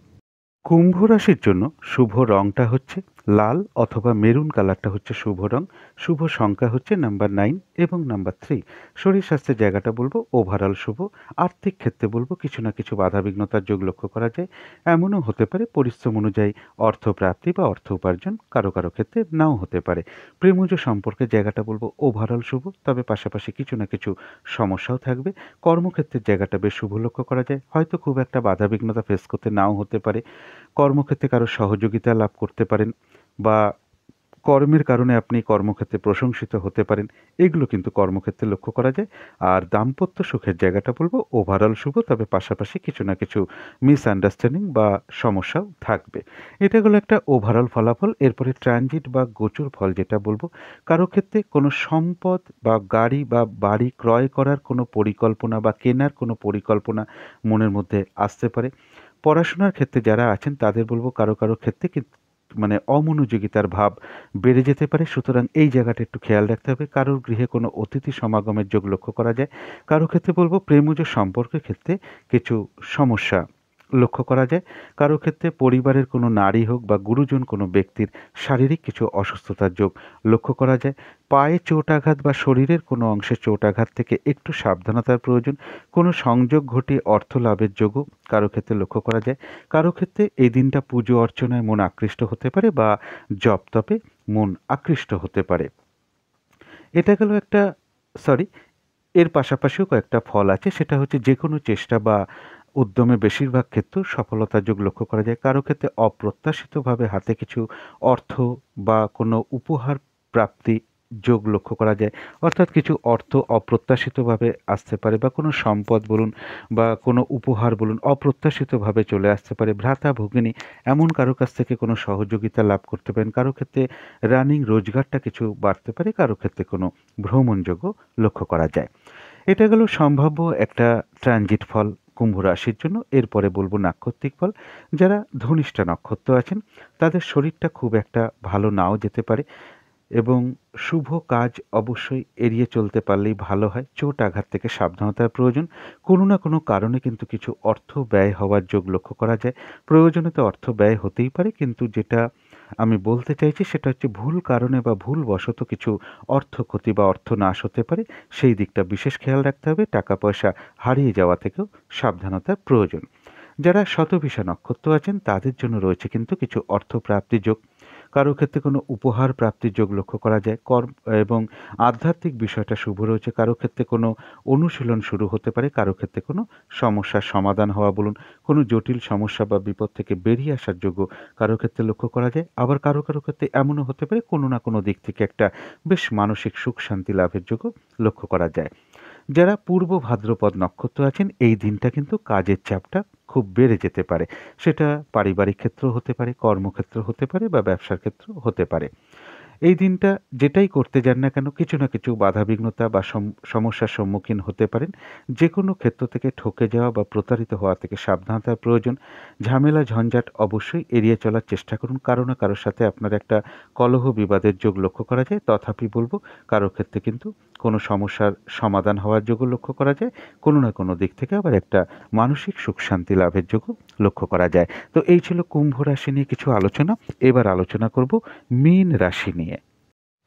কুম্ভ রাশির জন্য শুভ রংটা হচ্ছে লাল অথবা মেরুন কালারটা হচ্ছে শুভ রং। শুভ সংখ্যা হচ্ছে নাম্বার 9 এবং নাম্বার 3। শরীর স্বাস্থ্যের জায়গাটা বলবো ওভারঅল শুভ। আর্থিক ক্ষেত্রে বলবো কিছু না কিছু বাধাবিঘ্নতার যোগ লক্ষ্য করা যায়। এমনও হতে পারে পরিশ্রম অনুযায়ী অর্থ প্রাপ্তি বা অর্থ উপার্জন কারো কারো ক্ষেত্রে নাও হতে পারে। প্রেমজ সম্পর্কের জায়গাটা বলবো ওভারঅল শুভ, তবে পাশাপাশি কিছু না কিছু সমস্যাও থাকবে। কর্মক্ষেত্রের জায়গাটা বেশ শুভ লক্ষ্য করা যায়। হয়তো খুব একটা বাধাবিঘ্নতা ফেস করতে নাও হতে পারে। কর্মক্ষেত্রে কারো সহযোগিতা লাভ করতে পারেন বা কর্মের কারণে আপনি কর্মক্ষেত্রে প্রশংসিত হতে পারেন। এগুলো কিন্তু কর্মক্ষেত্রে লক্ষ্য করা যায়। আর দাম্পত্য সুখের জায়গাটা বলবো ওভারঅল শুভ, তবে পাশাপাশি কিছু না কিছু মিসআন্ডারস্ট্যান্ডিং বা সমস্যাও থাকবে। এটা হলো একটা ওভারঅল ফলাফল। এরপরে ট্রানজিট বা গোচর ফল যেটা বলবো, কারো ক্ষেত্রে কোনো সম্পদ বা গাড়ি বা বাড়ি ক্রয় করার কোনো পরিকল্পনা বা কেনার কোনো পরিকল্পনা মনের মধ্যে আসতে পারে। পড়াশোনার ক্ষেত্রে যারা আছেন তাদের বলবো কারো কারো ক্ষেত্রে মানে অমনোযোগিতার ভাব বেড়ে যেতে পারে। সুতরাং এই জায়গাটা একটু খেয়াল রাখতে হবে। কারোর গৃহে কোনো অতিথি সমাগমের যোগ লক্ষ্য করা যায়। কারো ক্ষেত্রে বলবো প্রেমজ সম্পর্কের ক্ষেত্রে কিছু সমস্যা লক্ষ্য করা যায়। কারো ক্ষেত্রে পরিবারের কোনো নারী হোক বা গুরুজন কোনো ব্যক্তির শারীরিক কিছু অসুস্থতার যোগ লক্ষ্য করা যায়। পায়ে চোট আঘাত বা শরীরের কোনো অংশে চোট আঘাত থেকে একটু সাবধানতার প্রয়োজন। কোনো সংযোগ ঘটিয়ে অর্থ লাভের যোগও কারো ক্ষেত্রে লক্ষ্য করা যায়। কারো ক্ষেত্রে এই দিনটা পুজো অর্চনায় মন আকৃষ্ট হতে পারে বা জপ তপে মন আকৃষ্ট হতে পারে। এটা গেল একটা, সরি, এর পাশাপাশিও কয়েকটা ফল আছে। সেটা হচ্ছে যে কোনো চেষ্টা বা উদ্যমে বেশিরভাগ ক্ষেত্রেও সফলতার যোগ লক্ষ্য করা যায়। কারো ক্ষেত্রে অপ্রত্যাশিতভাবে হাতে কিছু অর্থ বা কোনো উপহার প্রাপ্তি যোগ লক্ষ্য করা যায়। অর্থাৎ কিছু অর্থ অপ্রত্যাশিতভাবে আসতে পারে বা কোনো সম্পদ বলুন বা কোনো উপহার বলুন অপ্রত্যাশিতভাবে চলে আসতে পারে। ভ্রাতা ভগিনী এমন কারো কাছ থেকে কোনো সহযোগিতা লাভ করতে পারেন। কারো ক্ষেত্রে রানিং রোজগারটা কিছু বাড়তে পারে। কারো ক্ষেত্রে কোনো ভ্রমণযোগও লক্ষ্য করা যায়। এটা গেল সম্ভাব্য একটা ট্রানজিট ফল কুম্ভ রাশির জন্য। এরপরে বলবো নাক্ষত্রিক ফল। যারা ধনিষ্ঠা নক্ষত্র আছেন তাদের শরীরটা খুব একটা ভালো নাও যেতে পারে এবং শুভ কাজ অবশ্যই এড়িয়ে চলতে পারলেই ভালো হয়। চোট আঘাত থেকে সাবধানতার প্রয়োজন। কোনো না কোনো কারণে কিন্তু কিছু অর্থ ব্যয় হওয়ার যোগ লক্ষ্য করা যায়। প্রয়োজনে তো অর্থ ব্যয় হতেই পারে, কিন্তু যেটা আমি বলতে চাইছি সেটা হচ্ছে ভুল কারণে বা ভুলবশত কিছু অর্থ ক্ষতি বা অর্থ নাশ হতে পারে। সেই দিকটা বিশেষ খেয়াল রাখতে হবে। টাকা পয়সা হারিয়ে যাওয়া থেকেও সাবধানতার প্রয়োজন। যারা শতভিষা নক্ষত্র আছেন তাদের জন্য রয়েছে কিন্তু কিছু অর্থ প্রাপ্তির যোগ। কারো ক্ষেত্রে কোনো উপহার প্রাপ্তির যোগ লক্ষ্য করা যায়। কর্ম এবং আধ্যাত্মিক বিষয়টা শুভ রয়েছে। কারো ক্ষেত্রে কোনো অনুশীলন শুরু হতে পারে। কারো ক্ষেত্রে কোনো সমস্যার সমাধান হওয়া বলুন, কোনো জটিল সমস্যা বা বিপদ থেকে বেরিয়ে আসার যোগও কারো ক্ষেত্রে লক্ষ্য করা যায়। আবার কারো কারো ক্ষেত্রে এমনও হতে পারে কোনো না কোনো দিক থেকে একটা বেশ মানসিক সুখ শান্তি লাভের যোগও লক্ষ্য করা যায়। যারা পূর্ব ভাদ্রপদ নক্ষত্র আছেন এই দিনটা কিন্তু কাজের চাপটা খুব বেড়ে যেতে পারে। সেটা পারিবারিক ক্ষেত্র হতে পারে, কর্মক্ষেত্র হতে পারে বা ব্যবসার ক্ষেত্র হতে পারে। এই দিনটা যেটাই করতে যান না কেন কিছু না কিছু বাধাবিঘ্নতা বা সমস্যার সম্মুখীন হতে পারেন। যে কোনো ক্ষেত্র থেকে ঠকে যাওয়া বা প্রতারিত হওয়া থেকে সাবধানতার প্রয়োজন। ঝামেলা ঝঞ্ঝাট অবশ্যই এড়িয়ে চলার চেষ্টা করুন। কারো না কারোর সাথে আপনার একটা কলহ বিবাদের যোগ লক্ষ্য করা যায়। তথাপি বলবো কারো ক্ষেত্রে কিন্তু কোনো সমস্যার সমাধান হওয়ার যোগও লক্ষ্য করা যায়। কোনো না কোনো দিক থেকে আবার একটা মানসিক সুখ শান্তি লাভের যোগও লক্ষ্য করা যায়। তো এই ছিল কুম্ভ রাশি নিয়ে কিছু আলোচনা। এবার আলোচনা করব মীন রাশি নিয়ে।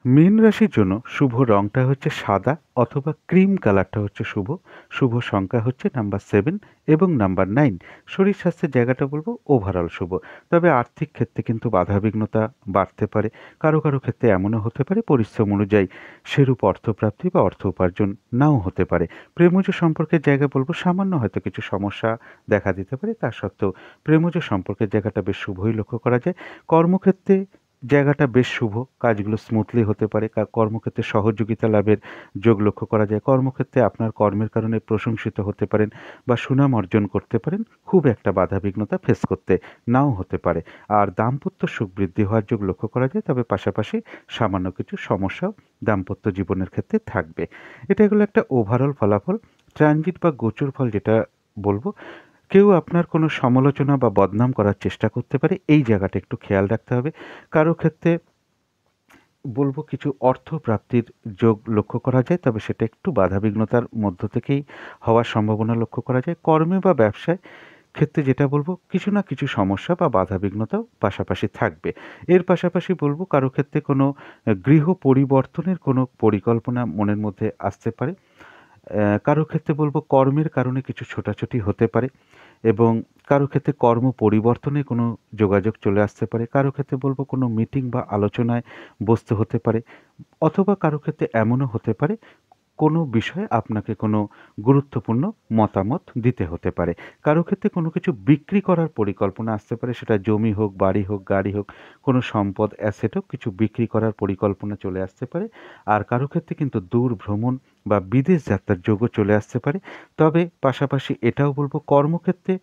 মীন রাশির জন্য শুভ রংটা হচ্ছে সাদা অথবা ক্রিম কালারটা হচ্ছে শুভ। শুভ সংখ্যা হচ্ছে নাম্বার 7 এবং নাম্বার 9। শরীর স্বাস্থ্যের জায়গাটা বলবো ওভারঅল শুভ, তবে আর্থিক ক্ষেত্রে কিন্তু বাধাবিঘ্নতা বাড়তে পারে। কারো কারো ক্ষেত্রে এমনও হতে পারে পরিশ্রম অনুযায়ী সেরূপ অর্থপ্রাপ্তি বা অর্থ উপার্জন নাও হতে পারে। প্রেমজ সম্পর্কের জায়গা বলবো সামান্য হয়তো কিছু সমস্যা দেখা দিতে পারে, তা সত্ত্বেও প্রেমজ সম্পর্কের জায়গাটা বেশ শুভই লক্ষ্য করা যায়। কর্মক্ষেত্রে জায়গাটা বেশ শুভ, কাজগুলো স্মুথলি হতে পারে, কর্মক্ষেত্রে সহযোগিতা লাভের যোগ লক্ষ্য করা যায়। কর্মক্ষেত্রে আপনার কর্মের কারণে প্রশংসিত হতে পারেন বা সুনাম অর্জন করতে পারেন, খুব একটা বাধাবিঘ্নতা ফেস করতে নাও হতে পারে। আর দাম্পত্য সুখ বৃদ্ধি হওয়ার যোগ লক্ষ্য করা যায়, তবে পাশাপাশি সামান্য কিছু সমস্যাও দাম্পত্য জীবনের ক্ষেত্রে থাকবে। এটা এগুলো একটা ওভারঅল ফলাফল। ট্রানজিট বা গোচর ফল যেটা বলবো, কেউ আপনার কোনো সমালোচনা বা বদনাম করার চেষ্টা করতে পারে, এই জায়গাটা একটু খেয়াল রাখতে হবে। কারো ক্ষেত্রে বলবো কিছু অর্থ প্রাপ্তির যোগ লক্ষ্য করা যায়, তবে সেটা একটু বাধাবিঘ্নতার মধ্য থেকেই হওয়ার সম্ভাবনা লক্ষ্য করা যায়। কর্মে বা ব্যবসায় ক্ষেত্রে যেটা বলবো, কিছু না কিছু সমস্যা বা বাধাবিঘ্নতাও পাশাপাশি থাকবে। এর পাশাপাশি বলবো কারো ক্ষেত্রে কোনো গৃহ পরিবর্তনের কোনো পরিকল্পনা মনের মধ্যে আসতে পারে। কারো ক্ষেত্রে বলবো কর্মের কারণে কিছু ছোটাছুটি হতে পারে, এবং কারো ক্ষেত্রে কর্ম পরিবর্তনে কোনো যোগাযোগ চলে আসতে পারে। কারো ক্ষেত্রে বলবো কোনো মিটিং বা আলোচনায় বসতে হতে পারে, অথবা কারো ক্ষেত্রে এমনও হতে পারে কোনো বিষয়ে আপনাকে কোনো গুরুত্বপূর্ণ মতামত দিতে হতে পারে। কারো ক্ষেত্রে কোনো কিছু বিক্রি করার পরিকল্পনা আসতে পারে, সেটা জমি হোক, বাড়ি হোক, গাড়ি হোক, কোনো সম্পদ অ্যাসেট হোক, কিছু বিক্রি করার পরিকল্পনা চলে আসতে পারে। আর কারো ক্ষেত্রে কিন্তু দূর ভ্রমণ বা বিদেশ যাত্রার যোগও চলে আসতে পারে। তবে পাশাপাশি এটাও বলবো, কর্মক্ষেত্রে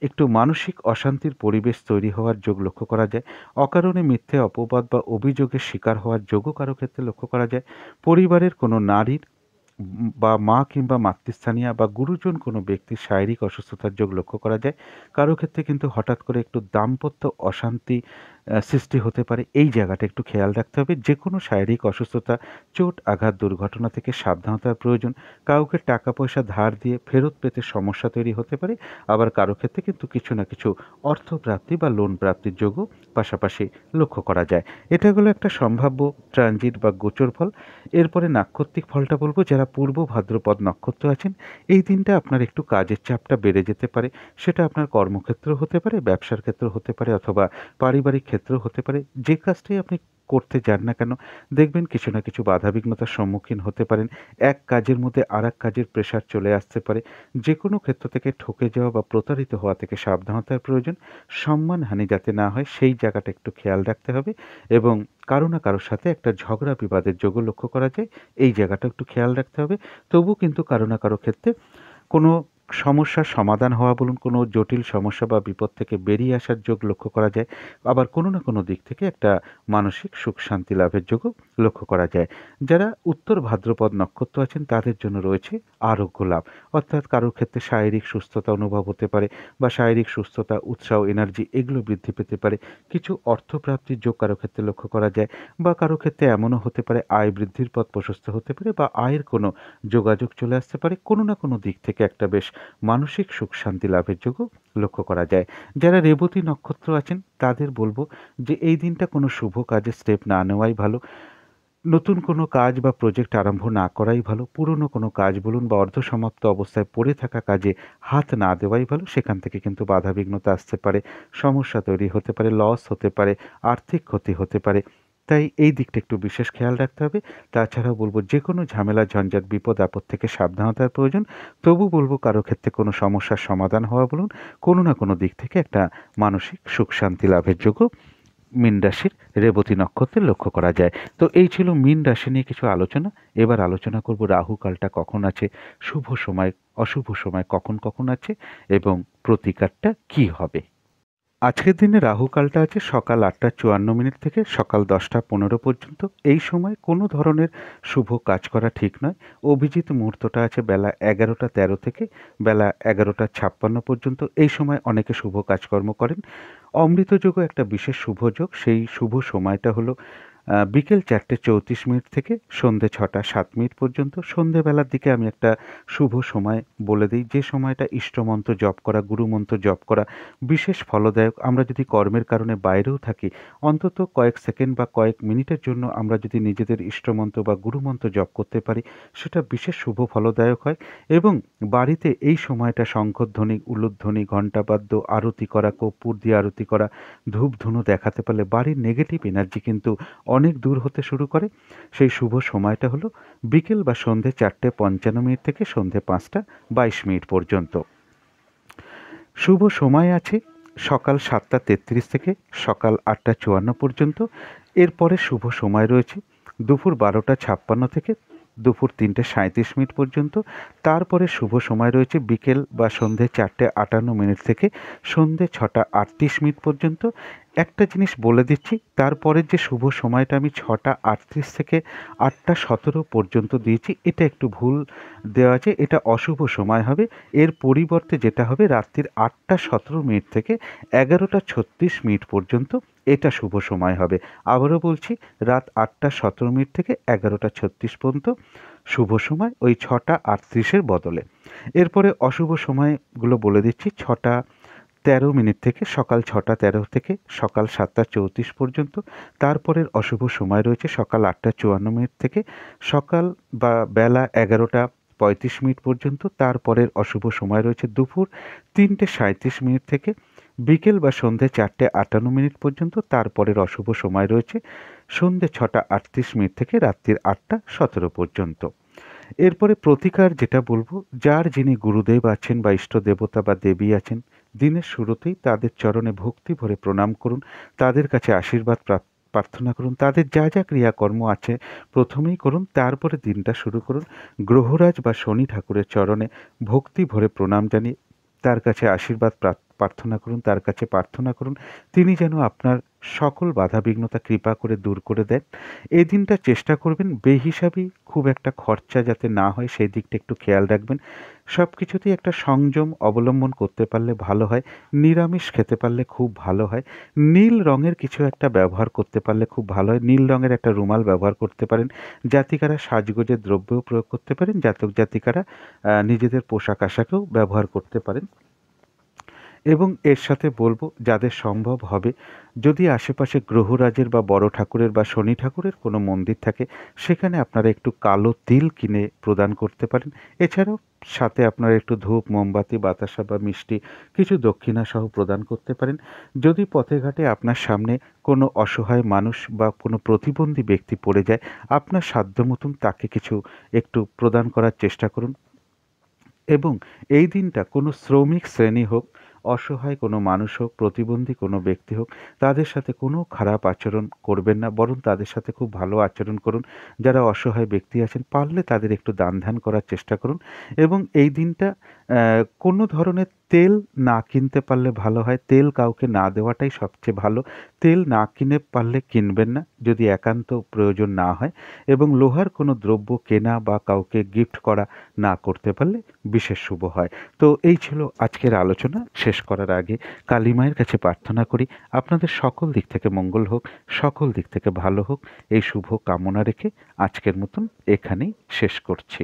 একটু মানসিক অশান্তির পরিবেশ তৈরি হওয়ার যোগ লক্ষ্য করা যায়। অকারণে মিথ্যে অপবাদ বা অভিযোগের শিকার হওয়ার যোগও কারো ক্ষেত্রে লক্ষ্য করা যায়। পরিবারের কোনো নারীর বা মা কিংবা মাতৃস্থানীয়া বা গুরুজন কোনো ব্যক্তির শারীরিক অসুস্থতার যোগ লক্ষ্য করা যায়। কারো ক্ষেত্রে কিন্তু হঠাৎ করে একটু দাম্পত্য অশান্তি সৃষ্টি হতে পারে, এই জায়গাটা একটু খেয়াল রাখতে হবে। যে কোনো শারীরিক অসুস্থতা, চোট, আঘাত, দুর্ঘটনা থেকে সাবধানতার প্রয়োজন। কাউকে টাকা পয়সা ধার দিয়ে ফেরত পেতে সমস্যা তৈরি হতে পারে। আবার কারো ক্ষেত্রে কিন্তু কিছু না কিছু অর্থপ্রাপ্তি বা লোন প্রাপ্তির যোগও পাশাপাশি লক্ষ্য করা যায়। এটা হলো একটা সম্ভাব্য ট্রানজিট বা গোচর ফল। এরপরে নাক্ষত্রিক ফলটা বলবো, যারা পূর্ব ভাদ্রপদ নক্ষত্র আছেন, এই দিনটা আপনার একটু কাজের চাপটা বেড়ে যেতে পারে। সেটা আপনার কর্মক্ষেত্র হতে পারে, ব্যবসার ক্ষেত্র হতে পারে, অথবা পারিবারিক ক্ষেত্র হতে পারে। যে কাজটাই আপনি করতে যান না কেন, দেখবেন কিছু না কিছু বাধাবিঘ্নতার সম্মুখীন হতে পারেন। এক কাজের মধ্যে আর এক কাজের প্রেশার চলে আসতে পারে। যে কোনো ক্ষেত্র থেকে ঠকে যাওয়া বা প্রতারিত হওয়া থেকে সাবধানতার প্রয়োজন। সম্মানহানি যাতে না হয়, সেই জায়গাটা একটু খেয়াল রাখতে হবে। এবং কারো না কারোর সাথে একটা ঝগড়া বিবাদের যোগও লক্ষ্য করা যায়, এই জায়গাটা একটু খেয়াল রাখতে হবে। তবু কিন্তু কারো না কারো ক্ষেত্রে কোনো সমস্যার সমাধান হওয়া বলুন, কোনো জটিল সমস্যা বা বিপদ থেকে বেরিয়ে আসার যোগ লক্ষ্য করা যায়। আবার কোনো না কোনো দিক থেকে একটা মানসিক সুখ শান্তি লাভের যোগও লক্ষ্য করা যায়। যারা উত্তর ভাদ্রপদ নক্ষত্র আছেন, তাদের জন্য রয়েছে আরোগ্য লাভ। অর্থাৎ কারোর ক্ষেত্রে শারীরিক সুস্থতা অনুভব হতে পারে, বা শারীরিক সুস্থতা, উৎসাহ, এনার্জি এগুলো বৃদ্ধি পেতে পারে। কিছু অর্থপ্রাপ্তির যোগ কারো ক্ষেত্রে লক্ষ্য করা যায়, বা কারো ক্ষেত্রে এমনও হতে পারে আয় বৃদ্ধির পথ প্রশস্ত হতে পারে, বা আয়ের কোনো যোগাযোগ চলে আসতে পারে। কোনো না কোনো দিক থেকে একটা বেশ মানসিক সুখ শান্তি লাভের যোগও লক্ষ্য করা যায়। যারা রেবতী নক্ষত্র আছেন, তাদের বলবো যে এই দিনটা কোনো শুভ কাজে স্টেপ না নেওয়াই ভালো। নতুন কোনো কাজ বা প্রজেক্ট আরম্ভ না করাই ভালো। পুরনো কোনো কাজ বলুন বা অর্ধসমাপ্ত অবস্থায় পড়ে থাকা কাজে হাত না দেওয়াই ভালো। সেখান থেকে কিন্তু বাধাবিঘ্নতা আসতে পারে, সমস্যা তৈরি হতে পারে, লস হতে পারে, আর্থিক ক্ষতি হতে পারে। তাই এই দিকটা একটু বিশেষ খেয়াল রাখতে হবে। তাছাড়াও বলবো, যে কোনো ঝামেলা, ঝঞ্ঝাট, বিপদ আপদ থেকে সাবধানতার প্রয়োজন। তবু বলবো কারো ক্ষেত্রে কোনো সমস্যার সমাধান হওয়া বলুন, কোনো না কোনো দিক থেকে একটা মানসিক সুখ শান্তি লাভের যোগ্য মীন রাশির রেবতী নক্ষত্রে লক্ষ্য করা যায়। তো এই ছিল মীন রাশি নিয়ে কিছু আলোচনা। এবার আলোচনা করব রাহু কালটা কখন আছে, শুভ সময়, অশুভ সময় কখন কখন আছে, এবং প্রতিকারটা কি হবে। আজকের দিনে রাহু কালটা আছে সকাল 8টা 54 মিনিট থেকে সকাল 10টা 15 পর্যন্ত। এই সময় কোনো ধরনের শুভ কাজ করা ঠিক নয়। অভিজিৎ মুহূর্তটা আছে বেলা 11টা 13 থেকে বেলা 11টা 56 পর্যন্ত। এই সময় অনেকে শুভ কাজকর্ম করেন। অমৃত যোগও একটা বিশেষ শুভ যোগ। সেই শুভ সময়টা হলো বিকেল 4টে 34 মিনিট থেকে সন্ধে 6টা 7 মিনিট পর্যন্ত। সন্ধেবেলার দিকে আমি একটা শুভ সময় বলে দিই, যে সময়টা ইষ্টমন্ত্র জপ করা, গুরুমন্ত্র জপ করা বিশেষ ফলদায়ক। আমরা যদি কর্মের কারণে বাইরেও থাকি, অন্তত কয়েক সেকেন্ড বা কয়েক মিনিটের জন্য আমরা যদি নিজেদের ইষ্টমন্ত্র বা গুরুমন্ত্র জপ করতে পারি, সেটা বিশেষ শুভ ফলদায়ক হয়। এবং বাড়িতে এই সময়টা শঙ্খধ্বনি, উলুধ্বনি, ঘণ্টাবাদ্য, আরতি করা, কর্পূর দিয়ে আরতি করা, ধূপ ধুনো দেখাতে পারলে বাড়ির নেগেটিভ এনার্জি কিন্তু অনেক দূর হতে শুরু করে। সেই শুভ সময়টা হলো বিকেল বা সন্ধে 4টে 55 মিনিট থেকে সন্ধে 5টা 22 মিনিট পর্যন্ত। শুভ সময় আছে সকাল 7:33 থেকে সকাল 8:54 পর্যন্ত। এরপরে শুভ সময় রয়েছে দুপুর 12:56 থেকে দুপুর 3:37 পর্যন্ত। তারপরে শুভ সময় রয়েছে বিকেল বা সন্ধে 4:58 থেকে সন্ধে 6:38 পর্যন্ত। একটা জিনিস বলে দিচ্ছি, তারপরের যে শুভ সময়টা আমি 6:38 থেকে 8:17 পর্যন্ত দিয়েছি, এটা একটু ভুল দেওয়া আছে, এটা অশুভ সময় হবে। এর পরিবর্তে যেটা হবে রাত্রির 8:17 থেকে 11:36 পর্যন্ত, এটা শুভ সময় হবে। আবারও বলছি, রাত 8:17 থেকে 11:36 পর্যন্ত শুভ সময়, ওই 6:38 বদলে। এরপরে অশুভ সময়গুলো বলে দিচ্ছি, 6:13 থেকে সকাল 6:13 থেকে সকাল 7:34 পর্যন্ত। তারপরের অশুভ সময় রয়েছে সকাল 8:54 থেকে সকাল বা বেলা 11:35 পর্যন্ত। তারপরের অশুভ সময় রয়েছে দুপুর 3:37 থেকে বিকেল বা সন্ধে 4:58 পর্যন্ত। তারপরের অশুভ সময় রয়েছে সন্ধে 6:38 থেকে রাত্রির 8:17 পর্যন্ত। এরপরে প্রতিকার যেটা বলবো, যার যিনি গুরুদেব আছেন বা ইষ্ট দেবতা বা দেবী আছেন, দিনের শুরুতেই তাদের চরণে ভক্তি ভরে প্রণাম করুন, তাদের কাছে আশীর্বাদ প্রার্থনা করুন। তাদের যা যা ক্রিয়াকর্ম আছে প্রথমেই করুন, তারপরে দিনটা শুরু করুন। গ্রহরাজ বা শনি ঠাকুরের চরণে ভক্তি ভরে প্রণাম জানিয়ে তার কাছে আশীর্বাদ প্রার্থনা করুন, তার কাছে প্রার্থনা করুন তিনি যেন আপনার সকল বাধাবিঘ্নতা কৃপা করে দূর করে দেন। এই দিনটা চেষ্টা করবেন বেহিসাবি খুব একটা খরচা যাতে না হয় সেই দিকটা একটু খেয়াল রাখবেন। সব কিছুতেই একটা সংযম অবলম্বন করতে পারলে ভালো হয়। নিরামিষ খেতে পারলে খুব ভালো হয়। নীল রঙের কিছু একটা ব্যবহার করতে পারলে খুব ভালো হয়। নীল রঙের একটা রুমাল ব্যবহার করতে পারেন। জাতিকারা সাজগোজের দ্রব্যও প্রয়োগ করতে পারেন। জাতক জাতিকারা নিজেদের পোশাক আশাকেও ব্যবহার করতে পারেন। এবং এর সাথে বলবো, যাদের সম্ভব হবে, যদি আশেপাশে গ্রহরাজের বা বড় ঠাকুরের বা শনি ঠাকুরের কোনো মন্দির থাকে, সেখানে আপনারা একটু কালো তিল কিনে প্রদান করতে পারেন। এছাড়াও সাথে আপনারা একটু ধূপ, মোমবাতি, বাতাসা বা মিষ্টি কিছু দক্ষিণা সহ প্রদান করতে পারেন। যদি পথে ঘাটে আপনার সামনে কোনো অসহায় মানুষ বা কোনো প্রতিবন্ধী ব্যক্তি পড়ে যায়, আপনার সাধ্য মতন তাকে কিছু একটু প্রদান করার চেষ্টা করুন। এবং এই দিনটা কোনো শ্রমিক শ্রেণী হোক, অসহায় কোনো মানুষ হোক, প্রতিবন্ধী কোনো ব্যক্তি হোক, তাদের সাথে কোনো খারাপ আচরণ করবেন না, বরং তাদের সাথে খুব ভালো আচরণ করুন। যারা অসহায় ব্যক্তি আছেন, পারলে তাদের একটু দান ধ্যান করার চেষ্টা করুন। এবং এই দিনটা কোনো ধরনের তেল না কিনতে পারলে ভালো হয়। তেল কাউকে না দেওয়াটাই সবচেয়ে ভালো। তেল না কিনে পারলে কিনবেন না, যদি একান্ত প্রয়োজন না হয়। এবং লোহার কোনো দ্রব্য কেনা বা কাউকে গিফট করা না করতে পারলে বিশেষ শুভ হয়। তো এই ছিল আজকের আলোচনা। শেষ করার আগে কালী মায়ের কাছে প্রার্থনা করি আপনাদের সকল দিক থেকে মঙ্গল হোক, সকল দিক থেকে ভালো হোক, এই শুভ কামনা রেখে আজকের মতন এখানেই শেষ করছি।